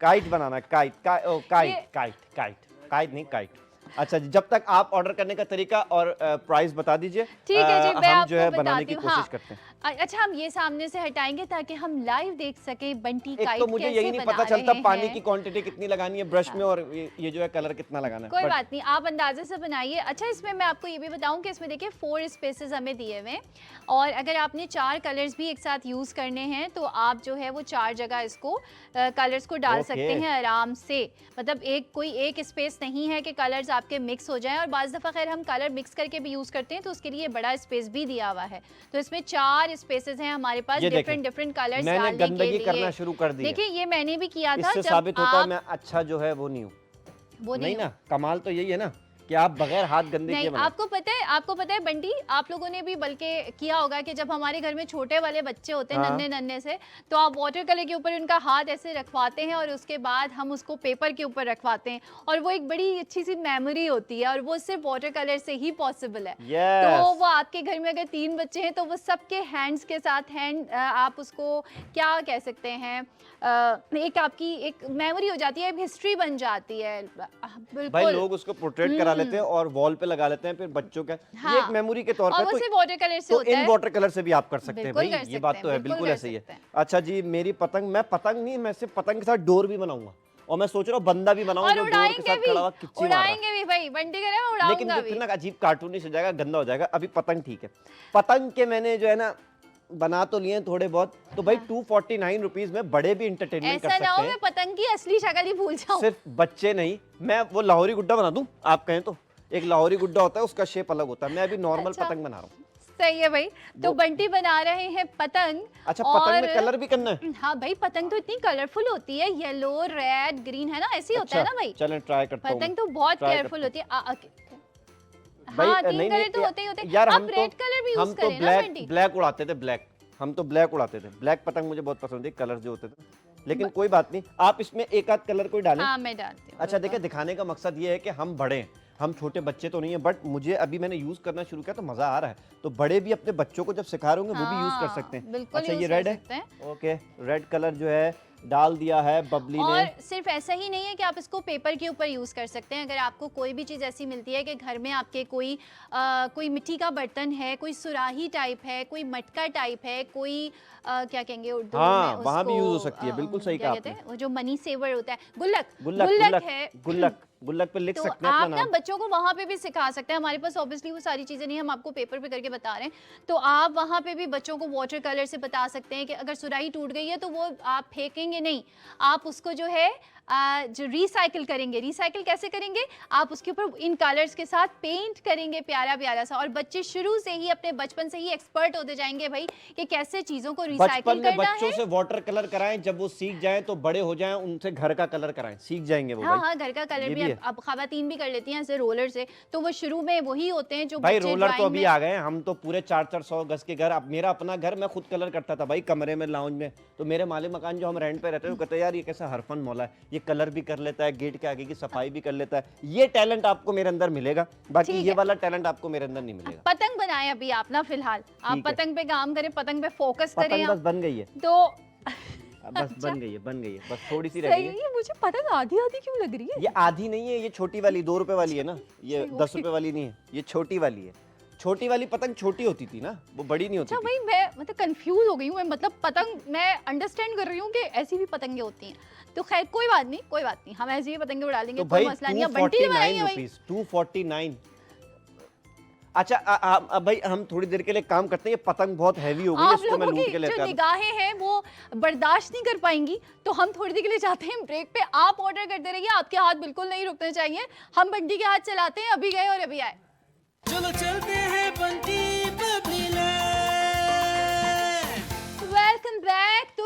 काइट बनाना, काइट ये- काइट काइट नहीं, काइट। अच्छा जी, जब तक आप ऑर्डर करने का तरीका और प्राइस बता दीजिए। ठीक है जी, मैं हम आपको जो है बनाने बताती की हूँ। कोशिश हाँ, करते हैं। अच्छा हम ये सामने से हटाएंगे ताकि हम लाइव देख सके बंटी एक काइट तो मुझे कैसे यही नहीं बना पता चलता रहे पानी हैं। की क्वांटिटी कितनी लगानी है ब्रश में, और ये जो है कलर कितना लगाना है। कोई But बात नहीं, आप अंदाजे से बनाइए। अच्छा इसमें मैं आपको ये भी बताऊं कि इसमें देखिए 4 स्पेसेस हमें दिए हुए हैं, और अगर आपने 4 कलर्स भी एक साथ यूज़ करने हैं तो आप जो है वो 4 जगह इसको कलर्स को डाल Okay. सकते हैं आराम से। मतलब कोई एक स्पेस नहीं है कि कलर्स आपके मिक्स हो जाएं, और बाज़ दफ़ा खैर हम कलर मिक्स करके भी यूज़ करते हैं तो उसके लिए बड़ा स्पेस भी दिया हुआ है। तो इसमें 4 स्पेसेस हैं हमारे पास ये देखें, डिफरेंट कलर्स मैंने डालने के गंदगी लिए। करना शुरू कर दी है। देखिए ये मैंने भी किया था। इससे जब साबित होता है आप मैं अच्छा जो है वो नहीं हूँ। वो नहीं नहीं ना, कमाल तो यही है ना कि आप बगैर हाथ गंदे नहीं, किए बनाए। आपको पता है बंटी, आप लोगों ने भी बल्कि किया होगा कि जब हमारे घर में छोटे वाले बच्चे होते हैं हाँ। नन्हे नन्हे से, तो आप वाटर कलर के ऊपर उनका हाथ ऐसे रखवाते हैं और उसके बाद हम उसको पेपर के ऊपर रखवाते हैं, और वो एक बड़ी अच्छी सी मेमोरी होती है, और वो सिर्फ वाटर कलर से ही पॉसिबल है। Yes. तो वो आपके घर में अगर 3 बच्चे हैं तो वो सबके हैंड्स के साथ आप उसको क्या कह सकते हैं, एक आपकी एक मेमोरी हो जाती है, हिस्ट्री बन जाती है। भाई बिल्कुल। लोग उसको पोर्ट्रेट करा लेते हैं और वॉल पे लगा लेते हैं, फिर बच्चों का हाँ। ये एक मेमोरी के तौर और पे वो सिर्फ वाटर कलर से तो होता इन है। वाटर कलर से भी आप कर सकते हैं बिल्कुल भाई, कर ये बात सकते तो हैं, है, बिल्कुल बिल्कुल कर ऐसे ही है। सकते हैं। अच्छा जी, मेरी पतंग, मैं पतंग नहीं, मैं सिर्फ पतंग के साथ डोर भी बनाऊंगा, और मैं सोच रहा हूँ बंदा भी बनाऊं और जो डोर के उड़ाएंगे साथ खड़ा हुआ भी, किच्ची मार रहा है। उड़ाएंगे भी भाई, बंटी करे मैं लेकिन उड़ाऊंगा फिर भी। ना अजीब कार्टूनिश हो जाएगा, गंदा हो जाएगा। अभी पतंग ठीक है, पतंग के मैंने जो है ना बना तो लिए थोड़े बहुत, तो भाई 249 रुपीज में बड़े भी इंटरटेनमेंट कर ऐसा ना हो सकते मैं हैं। पतंग की असली शक्ल ही भूल जाऊं। सिर्फ बच्चे नहीं, मैं वो लाहौरी गुड्डा बना दूं आप कहें तो। एक लाहौरी गुड्डा होता है, उसका शेप अलग होता है, मैं अभी नॉर्मल अच्छा। पतंग बना रहा हूँ। सही है भाई, तो बंटी बना रहे हैं पतंग। अच्छा, पतंग में कलर भी करना है? हाँ भाई, पतंग तो इतनी कलरफुल होती है, येलो रेड ग्रीन, है ना, ऐसे ही होता है ना भाई। चलें ट्राई करता हूँ। पतंग तो बहुत Try कलरफुल होती है। भाई, हाँ, 3 नहीं, कलर नहीं, तो होते ही होते हैं। यार आप रेड कलर भी यूज करें ना बंटी। ब्लैक उड़ाते थे, ब्लैक, हम तो ब्लैक उड़ाते थे। ब्लैक पतंग मुझे बहुत पसंद है, कलर जो होते थे। लेकिन कोई बात नहीं, आप इसमें एक आध कलर कोई डालें। हाँ मैं डालती हूँ। अच्छा देखिए, दिखाने का मकसद ये है कि हम बड़े हैं, हम छोटे बच्चे तो नहीं है, बट मुझे अभी मैंने यूज करना शुरू किया तो मजा आ रहा है, तो बड़े भी अपने बच्चों को जब सिखा रहे होंगे वो भी यूज कर सकते हैं। बिल्कुल अच्छा, use ये कर रेड सकते है, हैं। ओके, रेड कलर जो है डाल दिया है बबली और ने। सिर्फ ऐसा ही नहीं है कि आप इसको पेपर के ऊपर यूज़ कर सकते हैं। अगर आपको कोई भी चीज़ ऐसी मिलती है कि घर में आपके कोई मिट्टी का बर्तन है, कोई सुराही टाइप है, कोई मटका टाइप है, कोई क्या कहेंगे उर्दू हाँ, में वहाँ भी उसको, यूज हो सकती है, बिल्कुल सही क्या कहा कहते आपने। हैं, वो जो मनी सेवर होता है, गुल्लक गुल्लक, गुल्लक है। गुल्लक पे लिख तो सकते हैं आप अपना ना नाम। बच्चों को वहाँ पे भी सिखा सकते हैं। हमारे पास ऑब्वियसली वो सारी चीज़ें नहीं, हम आपको पेपर पे करके बता रहे हैं, तो आप वहाँ पे भी बच्चों को वाटर कलर से बता सकते हैं कि अगर सुराही टूट गई है तो वो आप फेंकेंगे नहीं, आप उसको जो है जो रिसाइकिल करेंगे। रिसाइकिल कैसे करेंगे? आप उसके ऊपर इन कलर्स के साथ पेंट करेंगे प्यारा प्यारा सा, और बच्चे शुरू से ही अपने बचपन से ही एक्सपर्ट होते जाएंगे भाई कि कैसे चीज़ों को बचपन रिसाइकिल में करना बच्चों है। से वाटर कलर कराएं, जब वो सीख जाएं तो बड़े हो जाएं उनसे घर का कलर कराएं, सीख जाएंगे वो। हाँ भाई हाँ, घर का कलर ये भी भी है। अब खवातीन भी कर लेती हैं ऐसे रोलर से, तो वो शुरू में वही होते हैं जो भाई बच्चे रोलर तो ड्राइंग अभी में। आ गए हैं, हम तो पूरे 400 गज के घर, अब मेरा अपना घर मैं खुद कलर करता था भाई, कमरे में लाउंज में, तो मेरे मालिक मकान जो हम रेंट पे रहते हैं वो कहते हैं यार ये कैसा हरफन मौला है, ये कलर भी कर लेता है, गेट के आगे की सफाई भी कर लेता है। ये टैलेंट आपको मेरे अंदर मिलेगा, बाकी ठीक ये है। वाला टैलेंट आपको मेरे अंदर नहीं मिलेगा। पतंग बनाए अभी आप ना, फिलहाल आप ठीक है। पतंग पे काम करें, पतंग पे फोकस करें पतंग बस आप। बन गई है, तो बस बन गई है, बस थोड़ी सी रह सही गई है, है। ये मुझे पतंग आधी आधी क्यों लग रही है? ये आधी नहीं है, ये छोटी वाली 2 रुपए वाली है ना, ये सही, 10 रुपए वाली नहीं है, ये छोटी वाली है। छोटी वाली पतंग छोटी होती थी ना, वो बड़ी नहीं होती अच्छा थी। भाई, मैं मतलब कंफ्यूज हो गई हूँ मैं, मतलब पतंग मैं अंडरस्टैंड कर रही हूँ कि ऐसी भी पतंगें होती हैं, तो खैर कोई बात नहीं, हम ऐसी ही पतंगे उड़ा लेंगे, तो कोई भाई मसला नहीं है। बंटी ने बनाई है भाई। 249। अच्छा अब भाई हम थोड़ी देर के लिए काम करते हैं, ये पतंग बहुत हैवी हो गई है, आप इसको मैं लोगों लूट की के जो लेता हूं। निगाहें हैं वो बर्दाश्त नहीं कर पाएंगी, तो हम थोड़ी देर के लिए जाते हैं ब्रेक पे। आप ऑर्डर करते रहिए, आपके हाथ बिल्कुल नहीं रुकने चाहिए। हम बंटी के हाथ चलाते हैं, अभी गए और अभी आए। चलो चलते हैं बंटी बबली लैंड।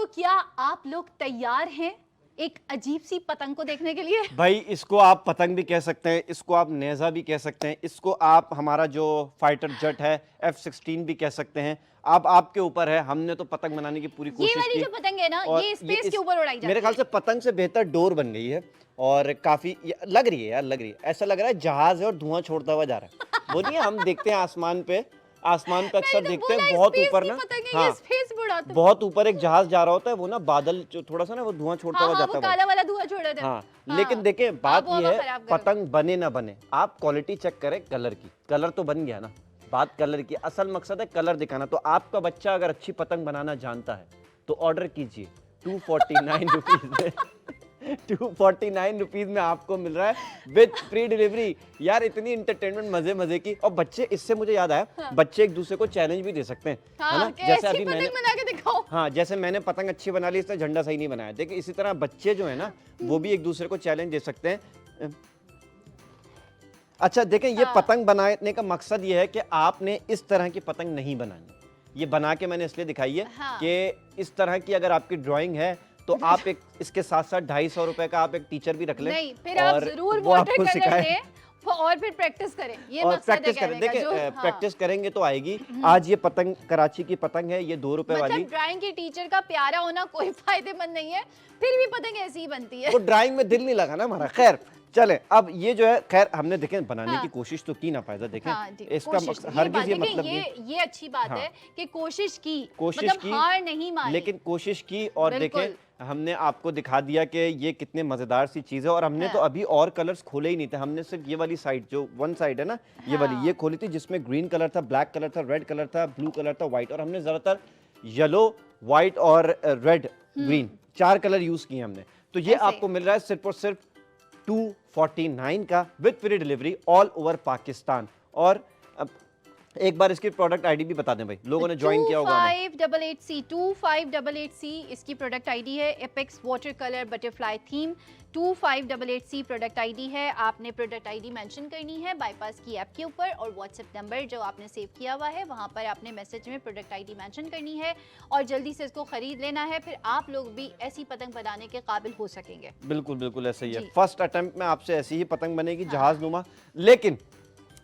तो क्या आप लोग तैयार हैं एक अजीब सी पतंग को देखने के लिए? भाई इसको आप पतंग भी कह सकते हैं, इसको आप नेजा भी कह सकते हैं, इसको आप हमारा जो फाइटर जेट है F-16 भी कह सकते हैं। अब आपके ऊपर है। हमने तो पतंग बनाने की पूरी ये कोशिश वाली की जो पतंग है ना, और ये स्पेस के ऊपर उड़ाई जाती मेरे ख्याल है। से पतंग से बेहतर डोर बन गई है और काफी लग रही है यार, लग रही है। ऐसा लग रहा है जहाज है और धुआं छोड़ता हुआ जा रहा है। वो नहीं है, हम देखते हैं आसमान पे अक्सर मैंने तो देखते हैं बोला बहुत स्पेस ऊपर की ना, पतंग है, हाँ ये स्पेस में उड़ाते हैं। बहुत ऊपर एक जहाज जा रहा होता है, वो ना बादल जो थोड़ा सा ना वो धुआं छोड़ता हाँ हुआ हाँ, जाता वो है भाई। काला वाला धुआं छोड़ा था। हाँ, हाँ। लेकिन देखिए बात वो ये हवा है, खराब करो। पतंग बने ना बने, आप क्वालिटी चेक करें कलर की। कलर तो बन गया ना, बात कलर की, असल मकसद है कलर दिखाना। तो आपका बच्चा अगर अच्छी पतंग बनाना जानता है तो ऑर्डर कीजिए 249 रुपीज में। 249 रुपीज में आपको मिल रहा है विद फ्री डिलीवरी। यार इतनी इंटरटेनमेंट, मजे मजे की। और बच्चे, इससे मुझे याद आया, हाँ। बच्चे एक दूसरे को चैलेंज भी दे सकते हैं, है ना? कि ऐसी पतंग बना के दिखाओ। हाँ, जैसे मैंने पतंग अच्छी बना ली, इसने झंडा सही नहीं बनाया। देखिए इसी तरह बच्चे जो है ना, वो भी एक दूसरे को चैलेंज दे सकते हैं। अच्छा देखें, ये हाँ। पतंग बनाने का मकसद ये है कि आपने इस तरह की पतंग नहीं बनानी। ये बना के मैंने इसलिए दिखाई है हाँ। कि इस तरह की अगर आपकी ड्राइंग है तो आप एक इसके साथ साथ 250 रुपए का आप एक टीचर भी रख लें। नहीं, फिर आप और जरूर वो वाटर आपको कलर सिखाए लें और फिर प्रैक्टिस करें। ये और मकसद है प्रैक्टिस करें। कहने का, देखिए जो हाँ। प्रैक्टिस करेंगे तो आएगी। आज ये पतंग कराची की पतंग है, ये 2 रुपए वाली। मतलब ड्राइंग के टीचर का प्यारा होना कोई फायदेमंद नहीं है, फिर भी पतंग ऐसी ही बनती है। वो ड्राइंग में दिल नहीं लगा ना हमारा। खैर चले, अब ये जो है, खैर हमने देखें बनाने हाँ। की कोशिश तो की ना, फायदा देखें। हाँ, इसका कोशिश, मकसद ये हरगिज बात ये है कि मतलब नहीं। ये अच्छी बात हाँ। है कि कोशिश की, कोशिश मतलब की, हार नहीं मानी। लेकिन कोशिश की और बिल्कुल। देखें हमने आपको दिखा दिया कि ये कितने मजेदार सी चीज है। और हमने हाँ। तो अभी और कलर्स खोले ही नहीं थे, हमने सिर्फ ये वाली साइड, जो वन साइड है ना, ये वाली, हाँ। ये खोली थी, जिसमें ग्रीन कलर था, ब्लैक कलर था, रेड कलर था, ब्लू कलर था, व्हाइट। और हमने ज्यादातर येलो, व्हाइट और रेड, ग्रीन, 4 कलर यूज किए हमने। तो ये ऐसे। आपको मिल रहा है सिर्फ और सिर्फ 249 का with free delivery all over Pakistan. और अब एक बार इसकी प्रोडक्ट आईडी भी बता दें भाई, लोगों ने ज्वाइन किया होगा हमें। 2588C इसकी प्रोडक्ट आईडी है। Apex water colour butterfly theme 2588C product ID है। आपने प्रोडक्ट आईडी मेंशन करनी है बाईपास की ऐप के ऊपर, और व्हाट्सएप नंबर जो आपने सेव किया हुआ है वहां पर आपने मैसेज में प्रोडक्ट आईडी मेंशन करनी है और जल्दी से इसको खरीद लेना है। फिर आप लोग भी ऐसी पतंग बनाने के काबिल हो सकेंगे। बिल्कुल बिल्कुल ऐसा ही है। जी। फर्स्ट अटेम्प्ट में आपसे ऐसी ही पतंग बनेगी, हाँ। जहाज नुमा। लेकिन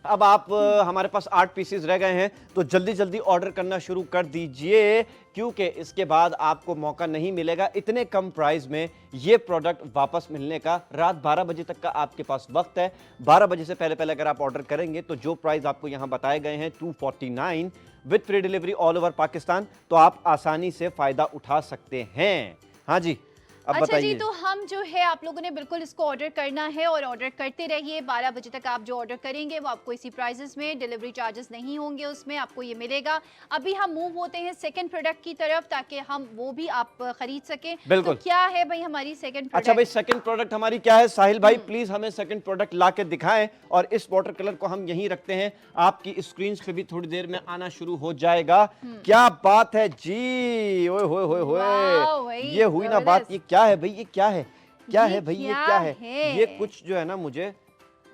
अब आप हमारे पास 8 पीसेस रह गए हैं, तो जल्दी जल्दी ऑर्डर करना शुरू कर दीजिए, क्योंकि इसके बाद आपको मौका नहीं मिलेगा इतने कम प्राइस में ये प्रोडक्ट वापस मिलने का। रात 12 बजे तक का आपके पास वक्त है। 12 बजे से पहले पहले अगर आप ऑर्डर करेंगे तो जो प्राइस आपको यहाँ बताए गए हैं 249 with free delivery all over Pakistan, तो आप आसानी से फायदा उठा सकते हैं। हाँ जी, अब अच्छा जी, बताइए। तो हम जो है आप लोगों ने बिल्कुल इसको ऑर्डर करना है और ऑर्डर करते रहिए। 12 बजे तक आप जो ऑर्डर करेंगे वो आपको इसी प्राइसेस में, डिलीवरी चार्जेस नहीं होंगे उसमें, आपको ये मिलेगा। अभी हम मूव होते हैं सेकंड प्रोडक्ट की तरफ, ताकि हम वो भी आप खरीद सकें। बिल्कुल। तो क्या है भाई हमारी सेकंड अच्छा भाई, प्रोडक्ट? सेकंड प्रोडक्ट हमारी क्या है? साहिल भाई प्लीज हमें सेकंड प्रोडक्ट ला के दिखाएं। और इस वाटर कलर को हम यहीं रखते हैं, आपकी स्क्रीन पे भी थोड़ी देर में आना शुरू हो जाएगा। क्या बात है जी, ओए होए होए वाह होए, भाई, ये हुई ना बात। जबरदस्त। ये क्या है भाई, ये क्या है? क्या ये है भाई, ये क्या क्या है? है? ये कुछ जो है ना, मुझे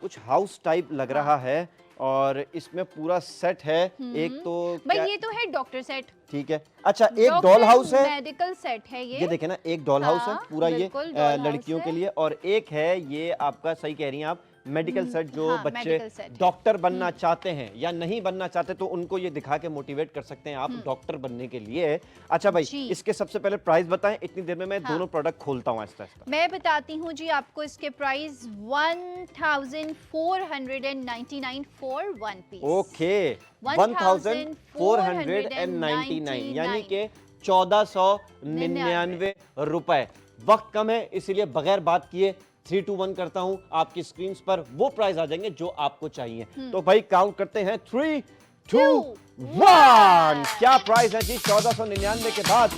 कुछ हाउस टाइप लग रहा है और इसमें पूरा सेट है। एक तो भाई क्या, ये तो है डॉक्टर सेट, ठीक है। अच्छा, एक डॉल हाउस है, मेडिकल सेट है ये देखे ना, एक डॉल हाउस है हाँ, पूरा, ये बिल्कुल डॉल हाउस लड़कियों है। के लिए। और एक है ये आपका, सही कह रही हैं आप, मेडिकल सेट, जो हाँ, बच्चे मेडिकल सेट। डॉक्टर बनना चाहते हैं या नहीं बनना चाहते, तो उनको ये दिखा के मोटिवेट कर सकते हैं आप डॉक्टर बनने के लिए। अच्छा भाई, जी। इसके सबसे पहले प्राइस बताएं, इतनी देर में मैं हाँ। दोनों प्रोडक्ट खोलता हूँ आहिस्ता आहिस्ता। मैं बताती हूँ जी आपको इसके price 1499 for one piece. Okay, 1499, यानी कि 1499 रुपए। वक्त कम है, इसीलिए बगैर बात किए 3, 2, 1 करता हूं, आपकी स्क्रीन पर वो प्राइस आ जाएंगे जो आपको चाहिए। तो भाई काउंट करते हैं, 3, 2, 1। क्या प्राइस है जी? 1499 के बाद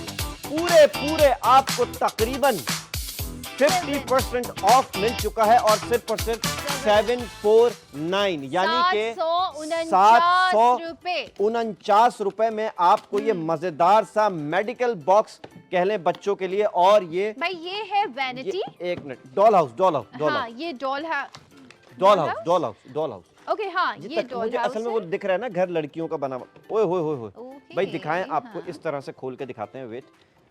पूरे आपको तकरीबन 50% ऑफ मिल चुका है, और सिर्फ और सिर्फ 749, यानी कि 749 रुपए में आपको ये मजेदार सा मेडिकल बॉक्स कह लें बच्चों के लिए। और ये भाई ये है वैनिटी। एक minute, doll house, doll house, doll हाँ, हाउस, ये डॉल है, doll house, doll house, doll house. Okay हाँ, ये डॉल मुझे हाउस असल में वो दिख रहा है ना, घर लड़कियों का बना हुआ। ओए होए होए होए, ओके, भाई दिखाएं, आपको हाँ। इस तरह से खोल के दिखाते हैं। वेट,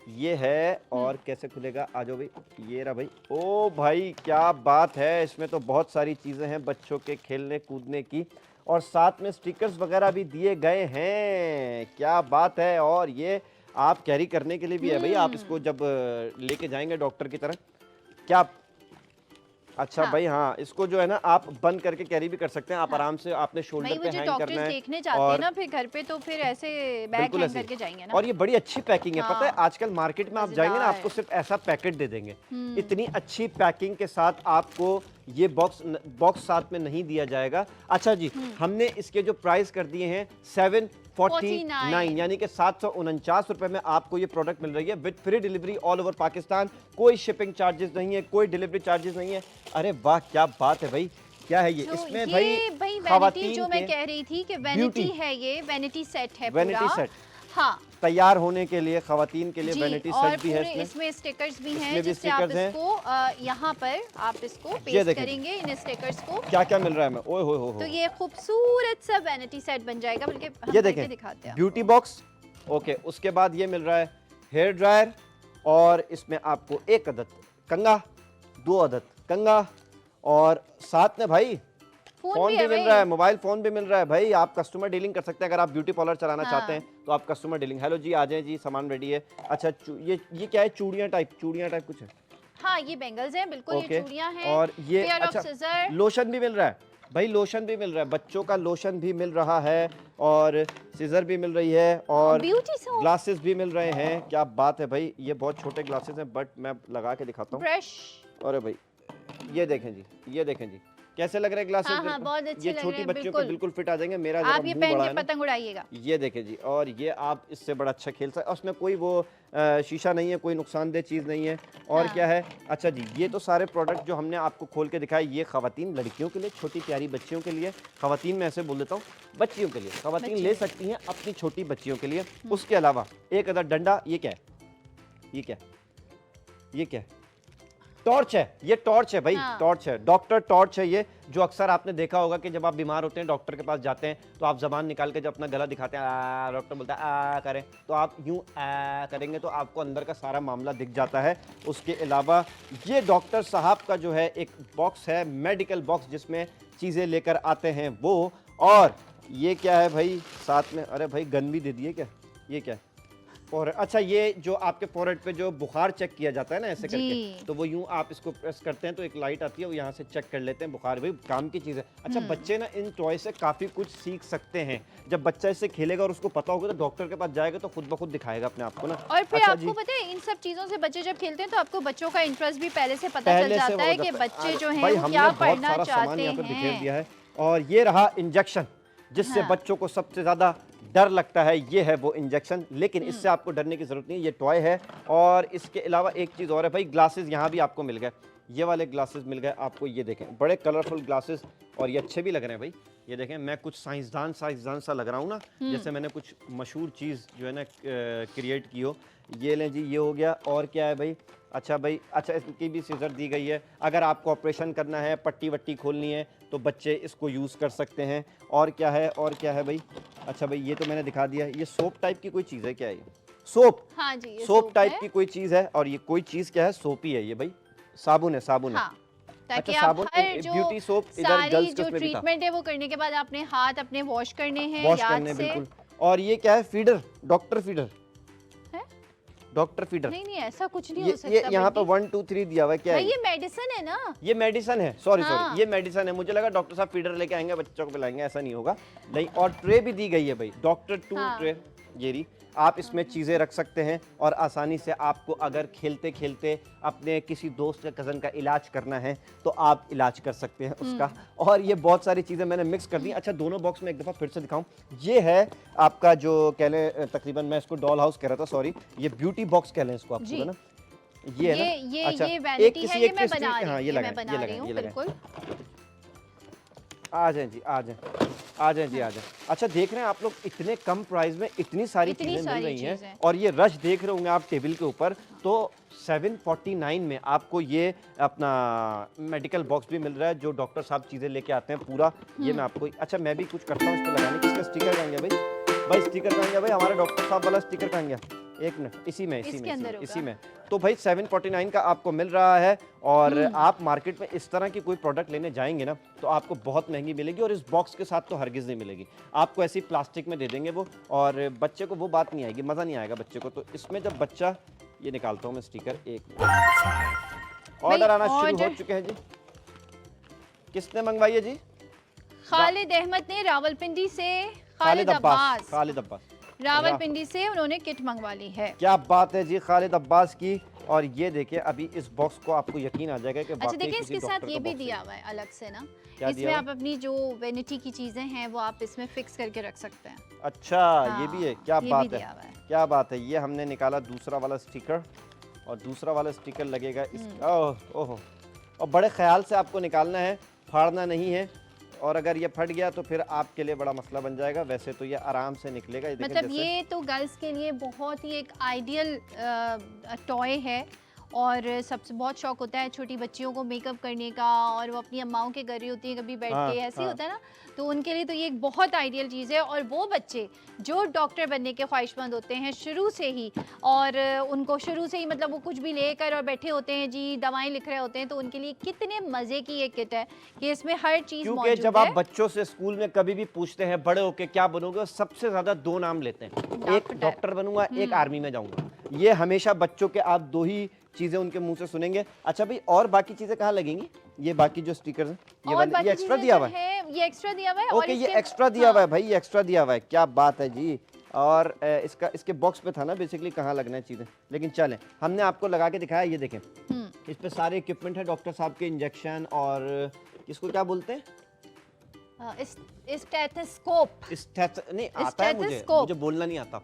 ये है और कैसे खुलेगा, आ जाओ भाई, ये रहा भाई। ओ भाई क्या बात है, इसमें तो बहुत सारी चीज़ें हैं बच्चों के खेलने कूदने की, और साथ में स्टिकर्स वगैरह भी दिए गए हैं, क्या बात है। और ये आप कैरी करने के लिए भी है भाई, आप इसको जब लेके जाएंगे डॉक्टर की तरह, क्या अच्छा हाँ। भाई, हाँ इसको जो है ना आप बंद करके कैरी भी कर सकते हैं, आप हाँ। आराम से, आपने भाई शोल्डर वो पे जो हैंग करना डॉक्टर्स है। देखने जाते हैं ना फिर घर पे, तो फिर ऐसे बैग बिल्कुल हैंग ऐसे करके जाएंगे ना। और ये बड़ी अच्छी पैकिंग है, पता है हाँ। आजकल मार्केट में आप जाएंगे ना, मजेदार। आपको सिर्फ ऐसा पैकेट दे देंगे, इतनी अच्छी पैकिंग के साथ आपको ये बॉक्स साथ में नहीं दिया जाएगा। अच्छा जी, हमने इसके जो प्राइस कर दिए हैं 749, यानी कि 749 रुपए में आपको ये प्रोडक्ट मिल रही है with free delivery all over Pakistan. कोई शिपिंग चार्जेस नहीं है, कोई डिलीवरी चार्जेस नहीं है। अरे वाह क्या बात है भाई, क्या है ये, तो इसमें ये भाई वैनिटी जो मैं कह रही थी कि वैनिटी beauty। है, ये वैनिटी सेट है वैनिटी पूरा। सेट हाँ तैयार होने के लिए खवातीन के लिए जी, वैनिटी और सेट भी है पूरे इसमें। इसमें स्टिकर्स भी हैं इसमें भी जिससे आप स्टिकर्स हैं। इसको यहाँ पर आप इसको ये पेस्ट देखें। करेंगे इन स्टिकर्स को, क्या क्या मिल रहा है, मैं ओए होए हो तो ये खूबसूरत सा वैनिटी सेट बन जाएगा। बल्कि हम ये करके देखें, दिखाते हैं। Beauty box, okay. उसके बाद ये मिल रहा है हेयर ड्रायर, और इसमें आपको एक अदद कंगा, 2 अदद कंगा, और साथ में भाई फोन भी मिल रहा है, मोबाइल फोन भी मिल रहा है भाई। आप कस्टमर डीलिंग कर सकते हैं, अगर आप ब्यूटी पार्लर चलाना हाँ। चाहते हैं तो आप कस्टमर डीलिंग। हेलो जी, आ जाएं जी, सामान रेडी है। अच्छा ये क्या है, चूड़ियां टाइप कुछ है। हाँ ये बेंगल्स हैं बिल्कुल, ओके, ये चूड़ियां हैं। और ये पेयर ऑफ अच्छा सिजर। लोशन भी मिल रहा है भाई, लोशन भी मिल रहा है, बच्चों का लोशन भी मिल रहा है, और सीजर भी मिल रही है, और ब्यूटी सोप, ग्लासेस भी मिल रहे हैं। क्या बात है भाई, ये बहुत छोटे ग्लासेस हैं बट मैं लगा के दिखाता हूँ। ब्रश। अरे भाई ये देखें जी, ये देखें जी, कैसे लग रहे हैं ग्लासेस। हाँ, बहुत अच्छे ये लग छोटी रहे हैं, बच्चियों को बिल्कुल। बिल्कुल फिट आ जाएंगे। मेरा जरा आप ये मुंह पहन बड़ा के है ना, पतंग उड़ाइएगा। ये देखें जी, और ये आप इससे बड़ा अच्छा खेल सकते, उसमें कोई वो शीशा नहीं है, कोई नुकसानदेह चीज़ नहीं है। और हाँ। क्या है, अच्छा जी, ये तो सारे प्रोडक्ट जो हमने आपको खोल के दिखाए, ये खवातीन लड़कियों के लिए, छोटी प्यारी बच्चियों के लिए, खवातीन में ऐसे बोल देता हूँ, बच्चियों के लिए, खवातीन ले सकती हैं अपनी छोटी बच्चियों के लिए। उसके अलावा एक अदर डंडा, ये क्या है, ये क्या है, ये क्या है, टॉर्च है, ये टॉर्च है भाई। हाँ। टॉर्च है, डॉक्टर टॉर्च है ये, जो अक्सर आपने देखा होगा कि जब आप बीमार होते हैं डॉक्टर के पास जाते हैं तो आप जबान निकाल के जब अपना गला दिखाते हैं, डॉक्टर बोलता है आ करें, तो आप यूं आ करेंगे तो आपको अंदर का सारा मामला दिख जाता है। उसके अलावा ये डॉक्टर साहब का जो है एक बॉक्स है, मेडिकल बॉक्स, जिसमें चीज़ें लेकर आते हैं वो। और ये क्या है भाई साथ में, अरे भाई गन भी दे दिए क्या, ये क्या है, और अच्छा ये जो आपके फोरहेड पे जो बुखार चेक किया जाता है ना ऐसे करके, तो वो यूं आप इसको प्रेस करते हैं तो एक लाइट आती है, वो यहाँ से चेक कर लेते हैं बुखार, भाई काम की चीज़ है। अच्छा बच्चे ना इन टॉय से काफ़ी कुछ सीख सकते हैं, जब बच्चा इससे खेलेगा और उसको पता होगा तो डॉक्टर के पास जाएगा तो खुद ब खुद दिखाएगा अपने आप को ना। और फिर अच्छा आपको पता है इन सब चीजों से बच्चे जब खेलते हैं तो आपको बच्चों का इंटरेस्ट भी पहले से पता चल जाता है कि बच्चे जो हैं वो क्या पढ़ना चाहते यहाँ पे बिखेर हैं। दिया है। और ये रहा इंजेक्शन, जिससे हाँ। बच्चों को सबसे ज़्यादा डर लगता है, ये है वो इंजेक्शन, लेकिन इससे आपको डरने की ज़रूरत नहीं है, ये टॉय है। और इसके अलावा एक चीज़ और है भाई, ग्लासेस यहाँ भी आपको मिल गए, ये वाले ग्लासेस मिल गए आपको, ये देखें बड़े कलरफुल ग्लासेस, और ये अच्छे भी लग रहे हैं भाई। ये देखें, मैं कुछ साइंसदान सा लग रहा हूँ ना, जैसे मैंने कुछ मशहूर चीज़ जो है ना क्रिएट की हो। ये लें जी, ये हो गया। और क्या है भाई, अच्छा भाई, अच्छा इसकी भी सीजर दी गई है, अगर आपको ऑपरेशन करना है, पट्टी वट्टी खोलनी है तो बच्चे इसको यूज़ कर सकते हैं। और क्या है, और क्या है भाई, अच्छा भाई ये तो मैंने दिखा दिया। ये सोप टाइप की कोई चीज़ है, क्या है ये, सोप, हाँ जी, ये सोप टाइप है। की कोई चीज़ है, और ये कोई चीज़ क्या है, सोप ही है ये भाई, साबुन है, साबुन है। हाँ, ताकि अच्छा, आप साबुन, हर जो ब्यूटी सोप इधर सारी गर्ल्स के जो उसमें भी था, ट्रीटमेंट है वो करने के बाद अपने हाथ अपने वॉश करने हैं वॉश याद करने से। बिल्कुल। और ये क्या है, फीडर, डॉक्टर फीडर है? डॉक्टर फीडर, नहीं नहीं ऐसा कुछ नहीं ये हो सकता। यहाँ पे बंटी। 1 2 3 दिया हुआ है, क्या भाई है ये मेडिसिन है ना। ये मेडिसिन है, सॉरी हाँ। सॉरी, ये मेडिसिन है। मुझे लगा डॉक्टर साहब फीडर लेके आएंगे बच्चों को पिलाएंगे, ऐसा नहीं होगा। नहीं, और ट्रे भी दी गई है भाई, डॉक्टर टूल हाँ। ट्रे, ये रही, आप इसमें चीज़ें रख सकते हैं, और आसानी से आपको अगर खेलते खेलते अपने किसी दोस्त या कज़न का इलाज करना है तो आप इलाज कर सकते हैं उसका। और ये बहुत सारी चीज़ें मैंने मिक्स कर दी। अच्छा, दोनों बॉक्स में एक दफ़ा फिर से दिखाऊं, ये है आपका जो कह लें, तकरीबन मैं इसको डॉल हाउस कह रहा था, सॉरी, ये ब्यूटी बॉक्स कह लें इसको आप, जी। ना ये है ना। ये अच्छा, ये एक वैनिटी किसी है, ये एक मैं पे बना स्टिक, रही हाँ हूँ, ये ये मैं लगाएं, बना ये रही लगाएं, हूँ ये लगाएं। बिल्कुल। आ जाएं जी, आ जाएं, आ जाएं जी, आ जाएं। अच्छा, देख रहे हैं आप लोग, इतने कम प्राइस में इतनी सारी इतनी चीज़ें मिल सारी रही हैं। चीज़ें। और ये रश देख रहे होंगे आप टेबल के ऊपर, तो 749 में आपको ये अपना मेडिकल बॉक्स भी मिल रहा है, जो डॉक्टर साहब चीज़ें लेके आते हैं पूरा। ये मैं आपको, अच्छा मैं भी कुछ करता हूँ इस पर लगाने की, इसका स्टिकर लगाएंगे भाई, भाई स्टिकर कहाँ गया भाई, हमारा डॉक्टर साहब वाला स्टिकर कहाँ गया? एक मिनट, इसी में इसके अंदर होगा। इसी में। तो भाई 749 का आपको मिल रहा है, और आप मार्केट में इस तरह की कोई प्रोडक्ट लेने जाएंगे ना तो आपको बहुत महंगी मिलेगी, और इस बॉक्स के साथ तो हरगिज नहीं मिलेगी आपको, ऐसी प्लास्टिक में दे देंगे वो, और बच्चे को वो बात नहीं आएगी, मज़ा नहीं आएगा बच्चे को। तो इसमें जब बच्चा, ये निकालता हूँ मैं स्टिकर, एक ऑर्डर आना शुरू हो चुके हैं जी। किसने मंगवाई है जी? खालिद अहमद ने रावलपिंडी से। खालिद अब्बास, खालिद अब्बास रावलपिंडी से उन्होंने किट मंगवा ली है। क्या बात है जी खालिद अब्बास की। और ये देखिए अभी इस बॉक्स को आपको यकीन आ जाएगा कि अच्छा देखिए इसके साथ ये भी दिया हुआ है अलग से ना, इसमें आप अपनी जो वेनिटी की चीजें हैं वो आप इसमें फिक्स करके रख सकते हैं। अच्छा हाँ, ये भी है, क्या ये बात भी है, क्या बात है। ये हमने निकाला दूसरा वाला स्टिकर, और दूसरा वाला स्टिकर लगेगा इस, ओह, और बड़े ख्याल से आपको निकालना है, फाड़ना नहीं है, और अगर ये फट गया तो फिर आपके लिए बड़ा मसला बन जाएगा। वैसे तो ये आराम से निकलेगा। ये मतलब ये तो गर्ल्स के लिए बहुत ही एक आइडियल टॉय है, और सबसे बहुत शौक होता है छोटी बच्चियों को मेकअप करने का, और वो अपनी अम्माओं के घर ही होती है कभी बैठ के, ऐसे होता है ना, तो उनके लिए तो ये एक बहुत आइडियल चीज़ है। और वो बच्चे जो डॉक्टर बनने के ख्वाहिशमंद होते हैं शुरू से ही, और उनको शुरू से ही मतलब वो कुछ भी लेकर और बैठे होते हैं जी, दवाएं लिख रहे होते हैं, तो उनके लिए कितने मज़े की ये किट है कि इसमें हर चीज़ मौजूद है। जब आप बच्चों से स्कूल में कभी भी पूछते हैं बड़े होके क्या बनोगे, सबसे ज़्यादा दो नाम लेते हैं, एक डॉक्टर बनूंगा, एक आर्मी में जाऊंगा। ये हमेशा बच्चों के आप दो ही चीजें उनके मुंह से सुनेंगे। अच्छा भाई और बाकी चीजें कहाँ लगेंगी? ये बाकी जो स्टिकर हैं, ये एक्स्ट्रा दिया हुआ है, ये एक्स्ट्रा दिया हुआ है। ओके, ये एक्स्ट्रा दिया हुआ है भाई, ये एक्स्ट्रा दिया हुआ है, क्या बात है जी। और इसके बॉक्स पे था ना बेसिकली कहाँ लगना है चीजें, लेकिन चलें हमने आपको लगा के दिखाया। ये देखें इस पे सारे इक्विपमेंट है, डॉक्टर साहब के इंजेक्शन, और इसको क्या बोलते हैं? स्टेथोस्कोप। नहीं आता है मुझे बोलना नहीं आता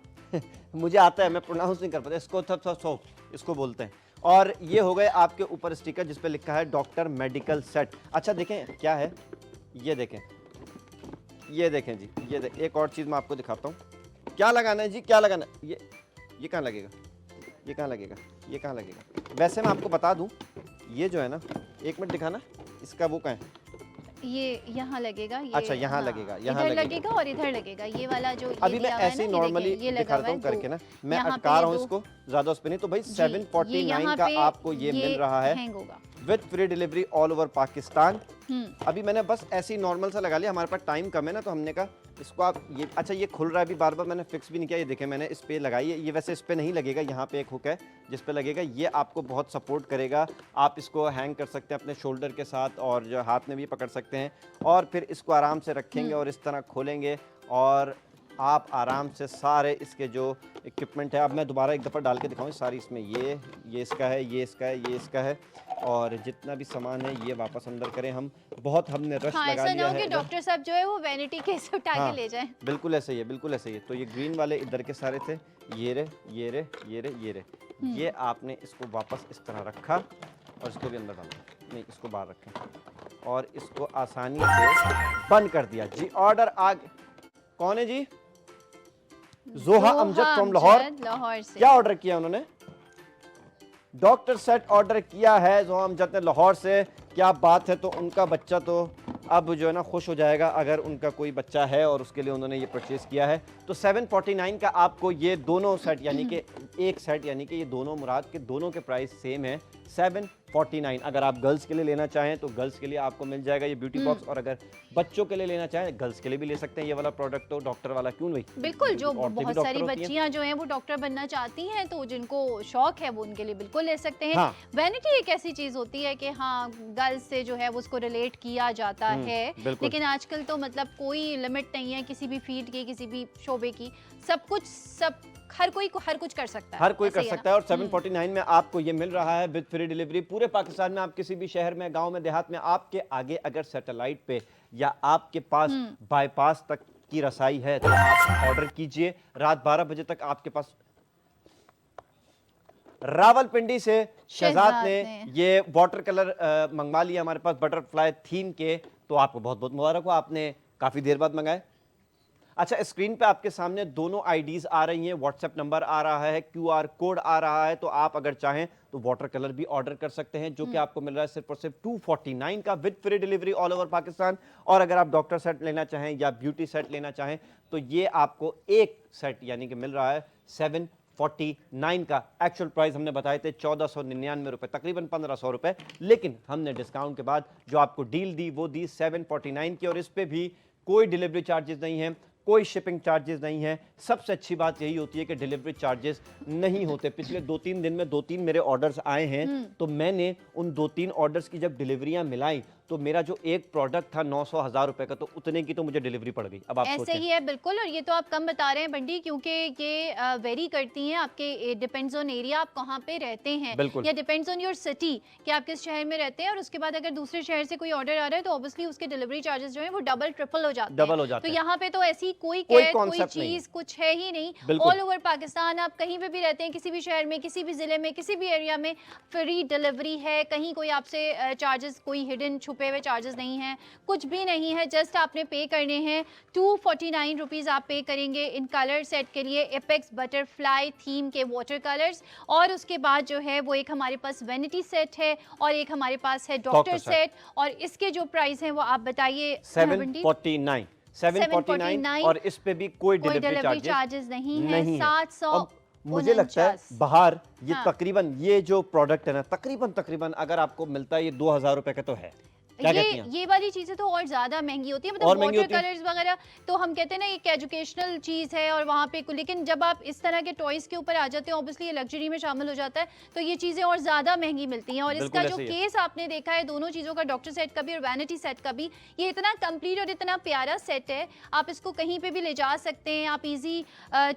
मुझे आता है, मैं प्रोनाउंस नहीं कर पाता। स्टेथोस्कोप इसको बोलते हैं। और ये हो गए आपके ऊपर स्टिकर जिस पे लिखा है डॉक्टर मेडिकल सेट। अच्छा देखें क्या है, ये देखें जी, एक और चीज़ मैं आपको दिखाता हूँ। क्या लगाना है जी, क्या लगाना है? ये कहाँ लगेगा, ये कहाँ लगेगा, ये कहाँ लगेगा? वैसे मैं आपको बता दूँ, ये जो है ना, एक मिनट दिखाना, इसका वो कहाँ है? ये यहाँ लगेगा, ये अच्छा यहाँ लगेगा, यहाँ लगेगा और इधर लगेगा। ये वाला जो अभी मैं ऐसे नॉर्मली दिखाता हूँ करके ना, मैं अटका रहा हूँ इसको ज्यादा उस पे नहीं। तो भाई 749 का आपको ये मिल रहा है with free delivery all over Pakistan. अभी मैंने बस ऐसे ही नॉर्मल सा लगा लिया, हमारे पास टाइम कम है ना, तो हमने कहा इसको आप ये, अच्छा ये खुल रहा है अभी बार बार, मैंने फिक्स भी नहीं किया। ये देखें मैंने इस पे लगाई है, ये वैसे इस पे नहीं लगेगा, यहाँ पे एक हुक है जिस पे लगेगा, ये आपको बहुत सपोर्ट करेगा। आप इसको हैंग कर सकते हैं अपने शोल्डर के साथ, और जो हाथ में भी पकड़ सकते हैं, और फिर इसको आराम से रखेंगे और इस तरह खोलेंगे, और आप आराम से सारे इसके जो इक्विपमेंट है, अब मैं दोबारा एक दफ़ा डाल के दिखाऊँ सारी, इसमें ये इसका है, ये इसका है, ये इसका है, और जितना भी सामान है ये वापस अंदर करें हम। बहुत हमने रश लगा लिया है। डॉक्टर साहब जो है वो वैनिटी केस उठा के ले जाएं। बिल्कुल ऐसे ही है, बिल्कुल ऐसे ही है। तो ये ग्रीन वाले इधर के सारे थे, ये रे, ये आपने इसको वापस इस तरह रखा, और इसको भी अंदर डाला, नहीं इसको बाहर रखें, और इसको आसानी से बंद कर दिया जी। ऑर्डर आ कौन है जी? जोहा अमजद फ्रॉम लाहौर से। क्या ऑर्डर किया उन्होंने? डॉक्टर सेट ऑर्डर किया है जोहा अमजद ने लाहौर से। क्या बात है। तो उनका बच्चा तो अब जो है ना खुश हो जाएगा अगर उनका कोई बच्चा है और उसके लिए उन्होंने ये परचेज किया है। तो 749 का आपको ये दोनों सेट, यानी कि एक सेट, यानी कि ये दोनों मुराद के दोनों के प्राइस सेम है 749। अगर आप गर्ल्स के लिए लेना चाहें तो गर्ल्स के लिए आपको मिल जाएगा ये ब्यूटी बॉक्स, और अगर बच्चों के लिए लेना चाहें गर्ल्स के लिए भी ले सकते हैं ये वाला प्रोडक्ट। तो डॉक्टर वाला क्यों नहीं, बिल्कुल, जो बहुत सारी बच्चियां जो हैं वो डॉक्टर बनना चाहती हैं, तो जिनको शौक है वो उनके लिए बिल्कुल ले सकते हैं। हाँ। वैनिटी एक ऐसी चीज होती है कि हाँ गर्ल्स से जो है वो उसको रिलेट किया जाता है, लेकिन आजकल तो मतलब कोई लिमिट नहीं है किसी भी फील्ड की, किसी भी शोबे की, सब कुछ हर कोई कुछ कर सकता है, हर कोई कर सकता है। और 749 में आपको ये मिल रहा है विद फ्री डिलीवरी पूरे पाकिस्तान में। आप किसी भी शहर में, गांव में, देहात में, आपके आगे अगर सैटेलाइट पे या आपके पास बाईपास तक की रसाई है तो आप ऑर्डर कीजिए। रात 12 बजे तक आपके पास। रावलपिंडी से शहजाद ने ये वाटर कलर मंगवा लिया हमारे पास बटरफ्लाई थीम के, तो आपको बहुत बहुत मुबारक हो, आपने काफी देर बाद मंगाए। अच्छा, स्क्रीन पे आपके सामने दोनों आईडीज आ रही हैं, व्हाट्सएप नंबर आ रहा है, क्यूआर कोड आ रहा है, तो आप अगर चाहें तो वाटर कलर भी ऑर्डर कर सकते हैं, जो कि आपको मिल रहा है सिर्फ और सिर्फ 249 का, with free delivery all over Pakistan. और अगर आप डॉक्टर सेट लेना चाहें या ब्यूटी सेट लेना चाहें तो ये आपको एक सेट यानी कि मिल रहा है 749 का। एक्चुअल प्राइस हमने बताए थे 1499 रुपए, तकरीबन 1500 रुपए, लेकिन हमने डिस्काउंट के बाद जो आपको डील दी वो दी 749 की, और इस पे भी कोई डिलीवरी चार्जेस नहीं है, कोई शिपिंग चार्जेस नहीं है। सबसे अच्छी बात यही होती है कि डिलीवरी चार्जेस नहीं होते। पिछले 2-3 दिन में 2-3 मेरे ऑर्डर्स आए हैं, तो मैंने उन 2-3 ऑर्डर्स की जब डिलीवरियां मिलाई तो मेरा जो एक प्रोडक्ट था 900-1000 रुपए का, तो उतने की तो मुझे डिलीवरी पड़ गई। अब आप ऐसे सोचें। ही है बिल्कुल। और ये तो आप कम बता रहे हैं बंटी, क्योंकि ये वेरी करती हैं आपके, डिपेंड्स ऑन एरिया आप कहाँ पे रहते हैं, बिल्कुल। या डिपेंड्स ऑन योर सिटी कि आप किस शहर में रहते हैं। और उसके बाद अगर दूसरे शहर से कोई ऑर्डर आ रहा है तो ऑब्वियसली उसके डिलीवरी चार्जेस जो है वो डबल ट्रिपल हो जाते हैं। डबल हो जाते तो हैं। यहाँ पे तो ऐसी कोई concept नहीं चीज कुछ है ही नहीं। बिल्कुल। ऑल ओवर पाकिस्तान आप कहीं पे भी रहते हैं, किसी भी शहर में, किसी भी जिले में, किसी भी एरिया में फ्री डिलीवरी है। कहीं कोई आपसे चार्जेस, कोई हिडन छुपे हुए चार्जेस नहीं है, कुछ भी नहीं है। जस्ट आपने पे करने हैं 249 रुपीज आप पे करेंगे इन कलर सेट के लिए, एपेक्स बटरफ्लाई थीम के वाटर कलर्स। और उसके बाद जो है वो एक हमारे पास वेनिटी सेट है और एक हमारे पास है डॉक्टर सेट। और इसके जो प्राइस हैं वो आप बताइए। 749 और इस पे भी कोई डिलीवरी चार्जेस नहीं है। 700 मुझे लगता है बाहर ये हाँ। तकरीबन ये जो प्रोडक्ट है ना, तकरीबन अगर आपको मिलता है ये 2000 रुपए का तो है। क्या कहती हैं? ये वाली चीजें तो और ज्यादा महंगी होती है, मतलब वाटर कलर्स वगैरह तो हम कहते हैं ना एक एजुकेशनल चीज है और वहाँ पे, लेकिन जब आप इस तरह के टॉयज के ऊपर आ जाते हैं ऑब्वियसली ये लग्जरी में शामिल हो जाता है, तो ये चीजें और ज्यादा महंगी मिलती हैं। और इसका जो केस आपने देखा है दोनों चीजों का, डॉक्टर सेट का भी और वैनिटी सेट का भी, ये इतना कंप्लीट और इतना प्यारा सेट है। आप इसको कहीं पे भी ले जा सकते हैं, आप इजी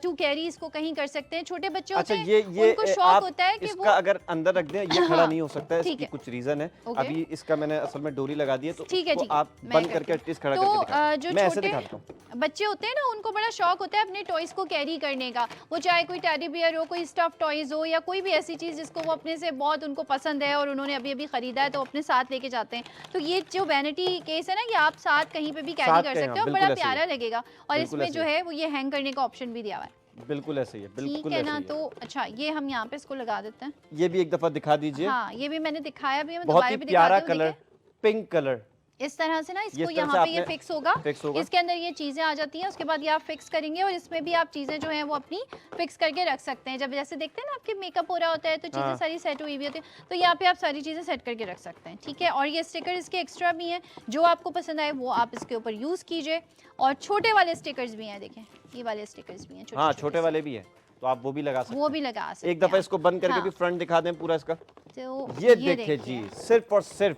टू कैरी इसको कहीं कर सकते हैं। छोटे बच्चे होते हैं, उनको शौक होता है कि वो अगर अंदर रख दें, ये खड़ा नहीं हो सकता है, इसकी कुछ रीजन है। अभी इसका मैंने असल में डोरी लगा दी है, तो आप बंद करके एटलीस्ट खड़ा करके दिखाओ। जो मैं ऐसे दिखाता हूं। बच्चे होते हैं ना, उनको बड़ा शौक होता है अपने टॉयज को कैरी करने का, वो चाहे कोई टेडी बियर हो, कोई स्टफ टॉयज हो, या कोई भी ऐसी चीज जिसको वो अपने से बहुत उनको पसंद है और उन्होंने अभी अभी खरीदा है तो अपने साथ लेके जाते हैं। तो ये जो वैनिटी केस है ना, ये आप साथ कहीं पे भी कैरी कर सकते हो, बड़ा प्यारा लगेगा। और इसमें जो है वो ये हैंग करने का ऑप्शन भी दिया हुआ है। बिल्कुल ऐसे ही है, बिल्कुल ठीक है ना। तो अच्छा, ये हम यहाँ पे इसको लगा देते हैं। ये भी एक दफा दिखा दीजिए। हाँ, ये भी मैंने दिखाया भी, मैं बहुत दोबारा ही भी प्यारा दिखाती हूँ। कलर, पिंक कलर, इस तरह से ना इसको यहाँ पे ये फिक्स होगा। इसके अंदर ये चीजें आ जाती हैं, उसके बाद ये आप फिक्स करेंगे और इसमें भी आप चीजें जो हैं वो अपनी फिक्स करके रख सकते हैं। जब जैसे देखते हैं ना आपके मेकअप हो रहा होता है तो चीजें सारी सेट हुई हुई होती है, तो यहाँ पे आप सारी चीजें सेट करके रख सकते हैं। ठीक है। और ये स्टिकर इसके एक्स्ट्रा भी हैं, जो आपको पसंद आए वो आप इसके ऊपर यूज कीजिए। और छोटे वाले स्टिकर्स भी हैं, देखें ये वाले स्टिकर्स भी हैं। हाँ, छोटे वाले भी हैं, तो आप वो भी लगा सकते हैं। वो भी लगा सकते हैं। एक दफा इसको बंद करके भी फ्रंट दिखा दें पूरा इसका। तो ये देखिए जी, सिर्फ और सिर्फ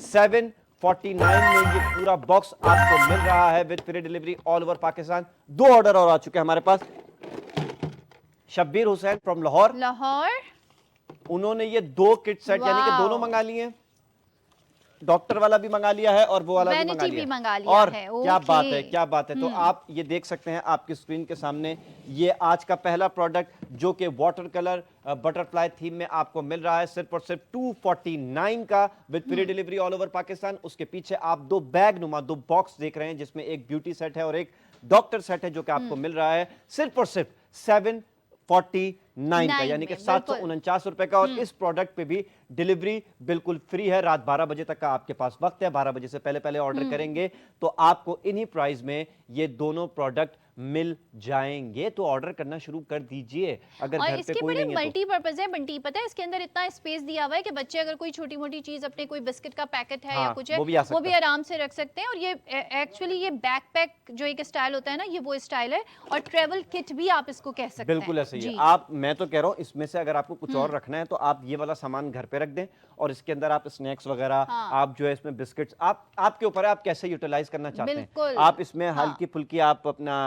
749 में ये पूरा बॉक्स आपको मिल रहा है with free delivery all over Pakistan. 2 order और आ चुके हैं हमारे पास। शब्बीर हुसैन फ्रॉम लाहौर, उन्होंने ये 2 किट सेट यानी कि दोनों मंगा लिए हैं, डॉक्टर वाला भी मंगा लिया है और वो वाला भी मंगा लिया और क्या बात है, क्या बात है। तो आप ये देख सकते हैं आपकी स्क्रीन के सामने, ये आज का पहला प्रोडक्ट जो कि वाटर कलर बटरफ्लाई थीम में आपको मिल रहा है सिर्फ और सिर्फ 249 का with free delivery all over Pakistan. उसके पीछे आप 2 बैग नुमा 2 बॉक्स देख रहे हैं, जिसमें एक ब्यूटी सेट है और एक डॉक्टर सेट है, जो कि आपको मिल रहा है सिर्फ और सिर्फ 749 का, यानी कि 749 रुपए का। और इस प्रोडक्ट पे भी डिलीवरी बिल्कुल फ्री है। रात 12 बजे तक का आपके पास वक्त है, 12 बजे से पहले पहले ऑर्डर करेंगे तो आपको इन्हीं प्राइस में ये दोनों प्रोडक्ट मिल जाएंगे। तो ऑर्डर करना शुरू कर दीजिए अगर घर पे कोई नहीं है। मल्टीपर्पज है बंटी, पता है इसके अंदर इतना स्पेस दिया हुआ है कि बच्चे अगर कोई छोटी मोटी चीज, अपने कोई बिस्किट का पैकेट है या कुछ है, वो भी आराम से रख सकते हैं। और ये एक्चुअली ये बैकपैक जो एक स्टाइल होता है ना, ये वो स्टाइल है। और ट्रेवल किट भी आप इसको कह सकते हैं। बिल्कुल ऐसे ही है। आप, मैं तो कह रहा हूँ इसमें से अगर आपको कुछ और रखना है तो आप ये वाला सामान घर पे रख दें और इसके अंदर आप स्नैक्स वगैरह, आप जो है इसमें बिस्किट्स, आपके ऊपर है आप कैसे यूटिलाइज करना चाहते हैं। आप इसमें हल्की फुल्की आप अपना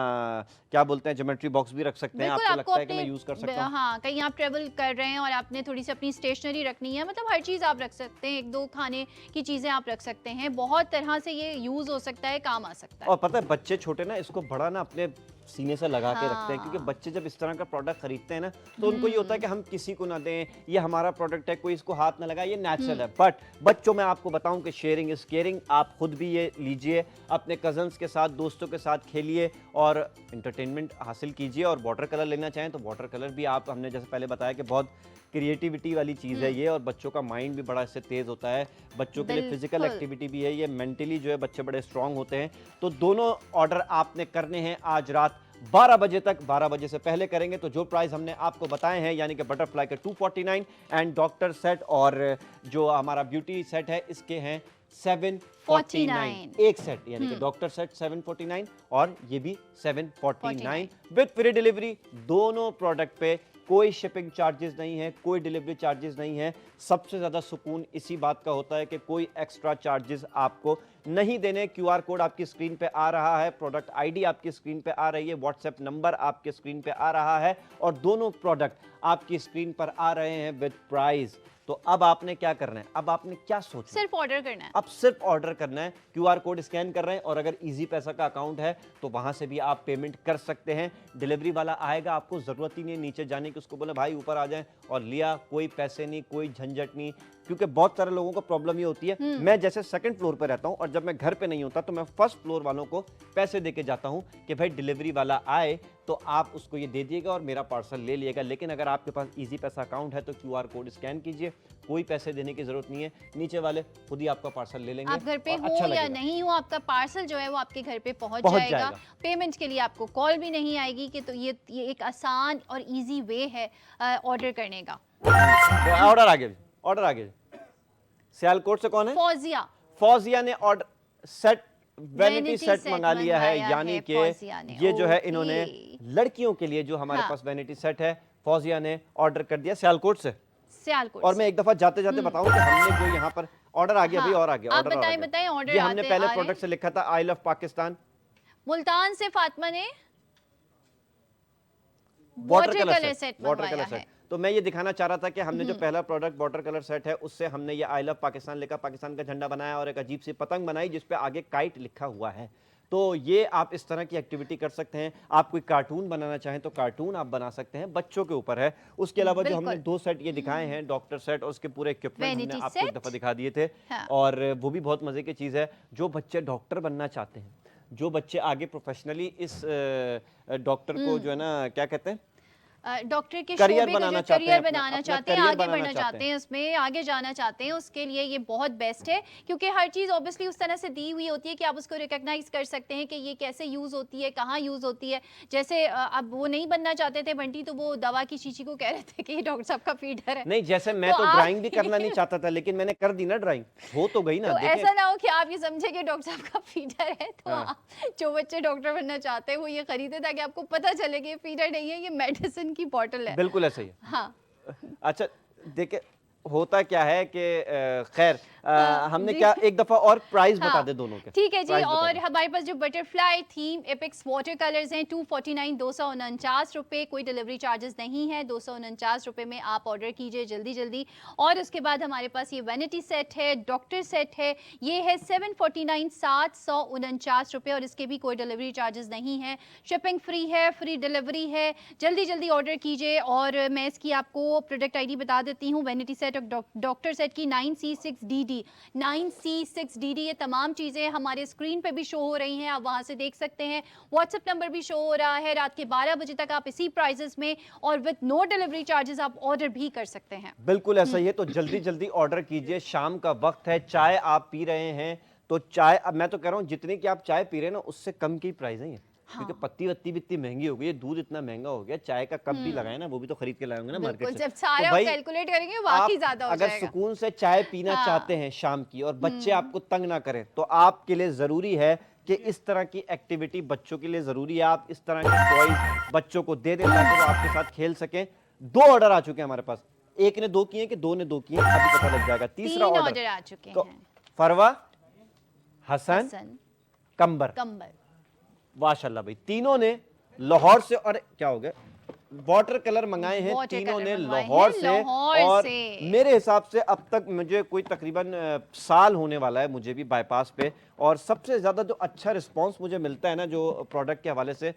क्या बोलते हैं ज्योमेट्री बॉक्स भी रख सकते हैं, आपको लगता है कि मैं यूज कर सकता हूं। हाँ, कहीं आप ट्रेवल कर रहे हैं और आपने थोड़ी सी अपनी स्टेशनरी रखनी है, मतलब हर चीज आप रख सकते हैं, 1-2 खाने की चीजें आप रख सकते हैं। बहुत तरह से ये यूज हो सकता है, काम आ सकता है। और पता है बच्चे छोटे ना, इसको बड़ा ना अपने सीने से लगा के रखते हैं, क्योंकि बच्चे जब इस तरह का प्रोडक्ट खरीदते हैं ना तो उनको ये होता है कि हम किसी को ना दें, ये हमारा प्रोडक्ट है, कोई इसको हाथ ना लगाए, ये नेचुरल है। बट बच्चों में आपको बताऊं कि शेयरिंग इज केयरिंग। आप खुद भी ये लीजिए, अपने कजन्स के साथ, दोस्तों के साथ खेलिए और इंटरटेनमेंट हासिल कीजिए। और वाटर कलर लेना चाहें तो वाटर कलर भी आप, हमने जैसे पहले बताया कि बहुत क्रिएटिविटी वाली चीज़ है ये, और बच्चों का माइंड भी बड़ा इससे तेज़ होता है। बच्चों के लिए फिजिकल एक्टिविटी भी है ये, मेंटली जो है बच्चे बड़े स्ट्रांग होते हैं। तो दोनों ऑर्डर आपने करने हैं आज रात 12 बजे तक। 12 बजे से पहले करेंगे तो जो प्राइस हमने आपको बताए हैं, यानी कि बटरफ्लाई के 249 एंड डॉक्टर सेट और जो हमारा ब्यूटी सेट है इसके हैं 749 एक सेट, यानी कि डॉक्टर सेट 749 और ये भी 749 विद फ्री डिलीवरी। दोनों प्रोडक्ट पे कोई शिपिंग चार्जेस नहीं है, कोई डिलीवरी चार्जेस नहीं है। सबसे ज़्यादा सुकून इसी बात का होता है कि कोई एक्स्ट्रा चार्जेस आपको नहीं देने। क्यूआर कोड आपकी स्क्रीन पे आ रहा है, प्रोडक्ट आईडी आपकी स्क्रीन पे आ रही है, व्हाट्सएप नंबर आपके स्क्रीन पे आ रहा है और दोनों प्रोडक्ट आपकी स्क्रीन पर आ रहे हैं विद प्राइस। तो अब आपने क्या करना है, अब आपने क्या सोचना, सिर्फ ऑर्डर करना है। अब सिर्फ ऑर्डर करना है। क्यूआर कोड स्कैन कर रहे हैं और अगर इजी पैसा का अकाउंट है तो वहां से भी आप पेमेंट कर सकते हैं। डिलीवरी वाला आएगा, आपको जरूरत ही नहीं है नीचे जाने की, उसको बोले भाई ऊपर आ जाए और लिया, कोई पैसे नहीं, कोई झंझट नहीं। क्योंकि बहुत सारे लोगों को प्रॉब्लम ये होती है, मैं जैसे सेकंड फ्लोर पर रहता हूं और जब मैं घर पे नहीं होता तो मैं फर्स्ट फ्लोर वालों को पैसे देके जाता हूं कि भाई डिलीवरी वाला आए तो आप उसको ये दे दिएगा और मेरा पार्सल ले लिएगा। लेकिन अगर आपके पास इजी पैसा अकाउंट है तो क्यूआर कोड स्कैन कीजिए, कोई पैसे देने की जरूरत नहीं है, नीचे वाले खुद ही आपका पार्सल ले लेंगे। आप घर पे हो अच्छा या नहीं हो, आपका पार्सल जो है वो आपके घर पे पहुंच जाएगा। पेमेंट के लिए आपको कॉल भी नहीं आएगी कि तो ये एक आसान और इजी वे है ऑर्डर करने का। ऑर्डर आ गया। सियालकोट से कौन है? फौजिया। फौजिया ने ऑर्डर सेट वैनिटी सेट मंगा लिया है, यानी कि ये जो है इन्होंने लड़कियों के लिए जो हमारे पास वैनिटी सेट है फौजिया ने ऑर्डर कर दिया सियालकोट से। और मैं एक दफा जाते जाते बताऊं कि हमने जो यहाँ पर ऑर्डर आ गया, अभी और आ गया ऑर्डर। बताएं ऑर्डर। ये हमने पहले प्रोडक्ट से लिखा था आई लव पाकिस्तान, मुल्तान से फातिमा ने वाटर कलर सेट। तो मैं ये दिखाना चाह रहा था कि हमने जो पहला प्रोडक्ट वाटर कलर सेट है उससे हमने ये आई लव पाकिस्तान लिखा, पाकिस्तान का झंडा बनाया और एक अजीब सी पतंग बनाई जिसपे आगे काइट लिखा हुआ है। तो ये आप इस तरह की एक्टिविटी कर सकते हैं। आप कोई कार्टून बनाना चाहें तो कार्टून आप बना सकते हैं, बच्चों के ऊपर है। उसके अलावा जो हमने 2 सेट ये दिखाए हैं डॉक्टर सेट और उसके पूरे इक्विपमेंट हमने आपको एक दफा दिखा दिए थे। और वो भी बहुत मजे की चीज है। जो बच्चे डॉक्टर बनना चाहते हैं, जो बच्चे आगे प्रोफेशनली इस डॉक्टर को जो है ना क्या कहते हैं, डॉक्टर के करियर बनाना चाहते हैं, आगे बढ़ना चाहते हैं, उसमें आगे जाना चाहते हैं, उसके लिए ये बहुत बेस्ट है। क्योंकि हर चीज़ ऑब्वियसली उस तरह से दी हुई होती है कि आप उसको रिकॉग्नाइज कर सकते हैं कि ये कैसे यूज़ होती है, कहाँ यूज़ होती है। जैसे अब वो नहीं बनना चाहते थे बंटी, तो वो दवा की शीशी को कह रहे थे कि ये डॉक्टर साहब का फीडर है। नहीं, जैसे मैं तो ड्राइंग भी करना नहीं चाहता था, लेकिन मैंने कर दी ना, ड्राइंग हो तो गई ना। तो ऐसा ना हो कि आप ये समझे कि डॉक्टर साहब का फीडर है, तो जो बच्चे डॉक्टर बनना चाहते हैं वो ये खरीदे ताकि आपको पता चले कि ये फीडर नहीं है, ये मेडिसिन की बॉटल है। बिल्कुल ऐसा ही है। हाँ। अच्छा देखिए होता क्या है कि खैर हमने क्या एक दफा और प्राइस बता दे दोनों के। ठीक है जी। और हमारे पास जो butterfly theme epics water colours हैं 249 249 रुपए, कोई डिलीवरी चार्जेस नहीं है। 249 रुपए में आप ऑर्डर कीजिए जल्दी जल्दी। और उसके बाद हमारे पास ये वैनिटी सेट है, डॉक्टर सेट है, ये है 749 749 रुपए और इसके भी कोई डिलीवरी चार्जेस नहीं है। शिपिंग फ्री है, फ्री डिलीवरी है। जल्दी जल्दी ऑर्डर कीजिए। और मैं इसकी आपको प्रोडक्ट आईडी बता देती हूँ। वैनिटी सेट और डॉक्टर सेट की 9C6DD ये तमाम चीजें हमारे स्क्रीन पे भी शो हो रही हैं, आप वहां से देख सकते हैं। व्हाट्सएप नंबर भी शो हो रहा है। रात के 12 बजे तक आप इसी प्राइसेस में और विद नो डिलीवरी चार्जेस आप ऑर्डर भी कर सकते हैं। बिल्कुल ऐसा ही है। तो जल्दी जल्दी ऑर्डर कीजिए। शाम का वक्त है, चाय आप पी रहे हैं तो चाय, अब मैं तो कह रहा हूं जितने की आप चाय पी रहे हैं ना उससे कम की प्राइस है। क्योंकि पत्ती वत्ती भी इतनी महंगी हो गई है, दूध इतना महंगा हो गया, चाय का कप भी लगाए ना वो भी तो खरीद के लाएंगे ना मार्केट से। जब सारा तो कैलकुलेट करेंगे वाकई ज्यादा हो अगर जाएगा। सुकून से चाय पीना चाहते हैं शाम की और बच्चे आपको तंग ना करें तो आपके लिए जरूरी है कि इस तरह की एक्टिविटी बच्चों के लिए जरूरी है। आप इस तरह के टॉयज बच्चों को दे दें ताकि वो आपके साथ खेल सकें। 2 ऑर्डर आ चुके हैं हमारे पास, एक ने 2 किए कि 2 ने 2 किए, अभी पता लग जाएगा। तीसरा ऑर्डर आ चुके तो हैं। फरवा, हसन, कंबर। कंबर माशाल्लाह भाई, तीनों ने लाहौर से। और क्या हो गया, वाटर कलर मंगाए हैं Water तीनों color ने मंगवाए हैं लाहौर से, लाहौर और से। मेरे हिसाब से अब तक मुझे कोई तकरीबन साल होने वाला है मुझे भी बाईपास पे, और सबसे ज्यादा जो अच्छा रिस्पांस मुझे मिलता है ना जो प्रोडक्ट के हवाले से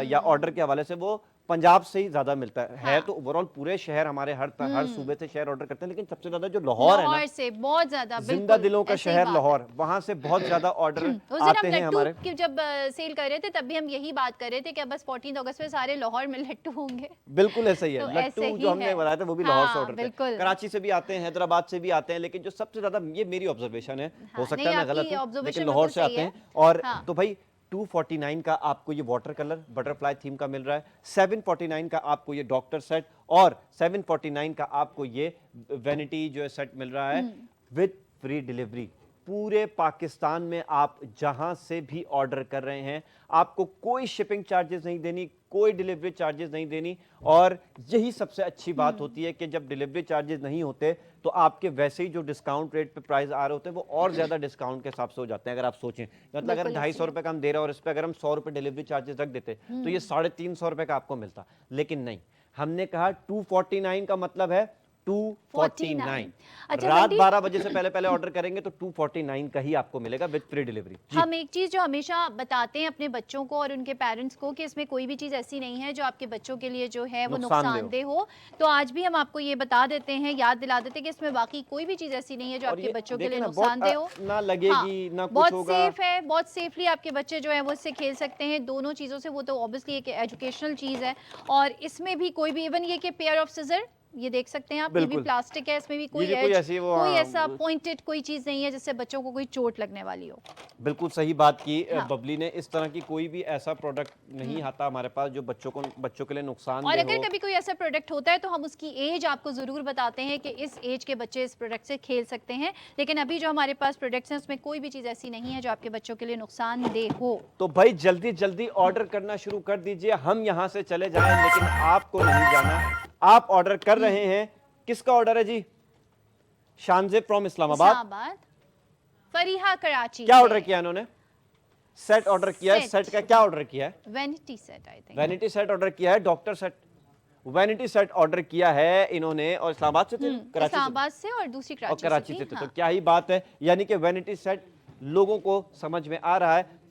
या ऑर्डर के हवाले से, वो पंजाब से ही ज्यादा मिलता है। हाँ। तो ओवरऑल पूरे शहर हमारे हर सूबे से शहर ऑर्डर करते हैं, लेकिन सबसे ज्यादा जो लाहौर है ना, लाहौर से बहुत ज्यादा, जिंदा बिल्कुल दिलों का ऐसे ही शहर बात है। लाहौर, वहां से बहुत ज्यादा ऑर्डर उस दिन आते हम हैं लट्टू हमारे। की जब सेल कर रहे थे तब भी हम यही बात कर रहे थे कि अब बस 14 अगस्त में सारे लाहौर में लट्टू होंगे। बिल्कुल ऐसा ही है। तो लट्टू ऐसे ही जो हमने है। बनाया था वो भी लाहौर से हाँ, ऑर्डर थे। बिल्कुल। कराची से भी आते हैं, हैदराबाद से भी आते हैं, लेकिन जो सबसे ज्यादा, ये मेरी ऑब्जर्वेशन है, हो हाँ, सकता नहीं, है मैं आपकी गलत हूँ, observation लेकिन बिल्कुल लाहौर से सही आते है। हैं। और हाँ। तो भाई 249 का आपको ये वाटर कलर बटरफ्लाई थीम का मिल रहा है, 749 का आपको ये डॉक्टर सेट, और 749 का आपको ये वैनिटी जो है सेट मिल रहा है विद फ्री डिलीवरी। पूरे पाकिस्तान में आप जहां से भी ऑर्डर कर रहे हैं, आपको कोई शिपिंग चार्जेस नहीं देनी, कोई डिलीवरी चार्जेस नहीं देनी, और यही सबसे अच्छी बात होती है कि जब डिलीवरी चार्जेस नहीं होते तो आपके वैसे ही जो डिस्काउंट रेट पे प्राइस आ रहे होते हैं वो और ज्यादा डिस्काउंट के हिसाब से हो जाते हैं। अगर आप सोचें, मतलब अगर बिल्कुल 250 रुपए का हम दे रहे हैं और इस पे अगर हम 100 रुपए डिलीवरी चार्जेस रख देते तो ये 350 रुपए का आपको मिलता, लेकिन नहीं, हमने कहा 249 का मतलब है 249। अच्छा, रात बंटी, 12 बजे से पहले पहले ऑर्डर करेंगे तो 249 का ही आपको मिलेगा विद फ्री डिलीवरी। हम एक चीज जो हमेशा बताते हैं अपने बच्चों को और उनके पेरेंट्स को कि इसमें कोई भी चीज ऐसी नहीं है जो आपके बच्चों के लिए जो है वो नुकसानदेह हो। तो आज भी हम आपको ये बता देते हैं, याद दिला देते हैं कि इसमें बाकी कोई भी चीज ऐसी नहीं है जो और आपके ये बच्चों के देखें लिए ना, नुकसानदेह हो। ना लगेगी ना कुछ बहुत होगा। सेफ है, बहुत सेफली आपके बच्चे जो है वो इससे खेल सकते हैं दोनों चीजों से। वो तो ऑब्वियसली एक एजुकेशनल चीज है, और इसमें भी कोई भी, इवन ये कि पेयर ऑफ सिजर, ये देख सकते हैं आप, ये भी बिल्कुल। प्लास्टिक है, इसमें भी कोई ये भी कोई एज, ऐसी वो, कोई हाँ, ऐसा पॉइंटेड कोई चीज नहीं है जिससे बच्चों को कोई चोट लगने वाली हो। बिल्कुल सही बात की हाँ। बबली ने। इस तरह की कोई भी ऐसा प्रोडक्ट नहीं आता हमारे पास जो बच्चों के लिए नुकसान और दे अगर हो। कभी कोई ऐसा प्रोडक्ट होता है तो हम उसकी एज आपको जरूर बताते हैं कि इस एज के बच्चे इस प्रोडक्ट से खेल सकते हैं, लेकिन अभी जो हमारे पास प्रोडक्ट्स हैं उसमें कोई भी चीज ऐसी नहीं है जो आपके बच्चों के लिए नुकसानदेह हो। तो भाई जल्दी जल्दी ऑर्डर करना शुरू कर दीजिए, हम यहाँ से चले जाएं लेकिन आपको नहीं जाना। आप ऑर्डर कर रहे हैं, किसका ऑर्डर है जी? शानजेब फ्रॉम इस्लामाबाद। फरीहा कराची क्या से। ऑर्डर किया इन्होंने? सेट ऑर्डर किया है। सेट। सेट का क्या ऑर्डर किया है? Vanity set, I think. Vanity set order किया है, doctor set, vanity set order किया है इन्होंने। और इस्लामाबाद से थे, कराची से? इस्लामाबाद से और दूसरी और कराची से थी। थे। हाँ। तो क्या ही बात है, यानी कि वैनिटी सेट लोगों को समझ में आ रहा है।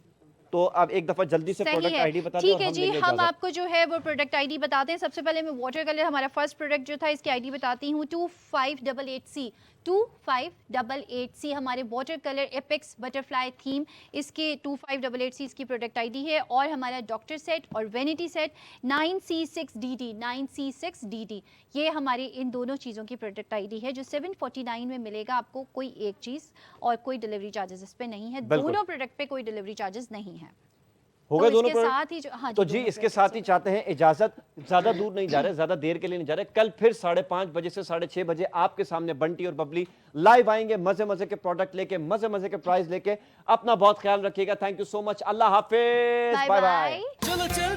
तो अब एक दफा जल्दी से सही प्रोडक्ट है। आईडी बता दें ठीक और है हम जी, लेंगे हम इजाजत। आपको जो है वो प्रोडक्ट आईडी बताते हैं। सबसे पहले मैं वाटर कलर, हमारा फर्स्ट प्रोडक्ट जो था, इसकी आईडी बताती हूँ 2588C। 2588C हमारे water colour epics butterfly theme, इसके 2588C इसकी प्रोडक्ट आईडी है। और हमारा डॉक्टर सेट और वेनिटी सेट 9C6DD 9C6DD, ये हमारी इन दोनों चीज़ों की प्रोडक्ट आईडी है जो 749 में मिलेगा आपको। कोई एक चीज़ और कोई डिलीवरी चार्जेस इस पे नहीं है, बिल्कुल। दोनों प्रोडक्ट पे कोई डिलीवरी चार्जेस नहीं है। हो तो गए दोनों इसके प्रोडक्ट? साथ ही जो, हाँ तो जी, जी दोनों इसके प्रोडक्ट्स साथ ही हो गए। चाहते हैं इजाजत, ज्यादा दूर नहीं जा रहे, ज्यादा देर के लिए नहीं जा रहे। कल फिर 5:30 बजे से 6:30 बजे आपके सामने बंटी और बबली लाइव आएंगे, मजे मजे के प्रोडक्ट लेके, मजे मजे के प्राइस लेके। अपना बहुत ख्याल रखिएगा। Thank you so much. अल्लाह हाफिज, बाय बाय। चलो चलो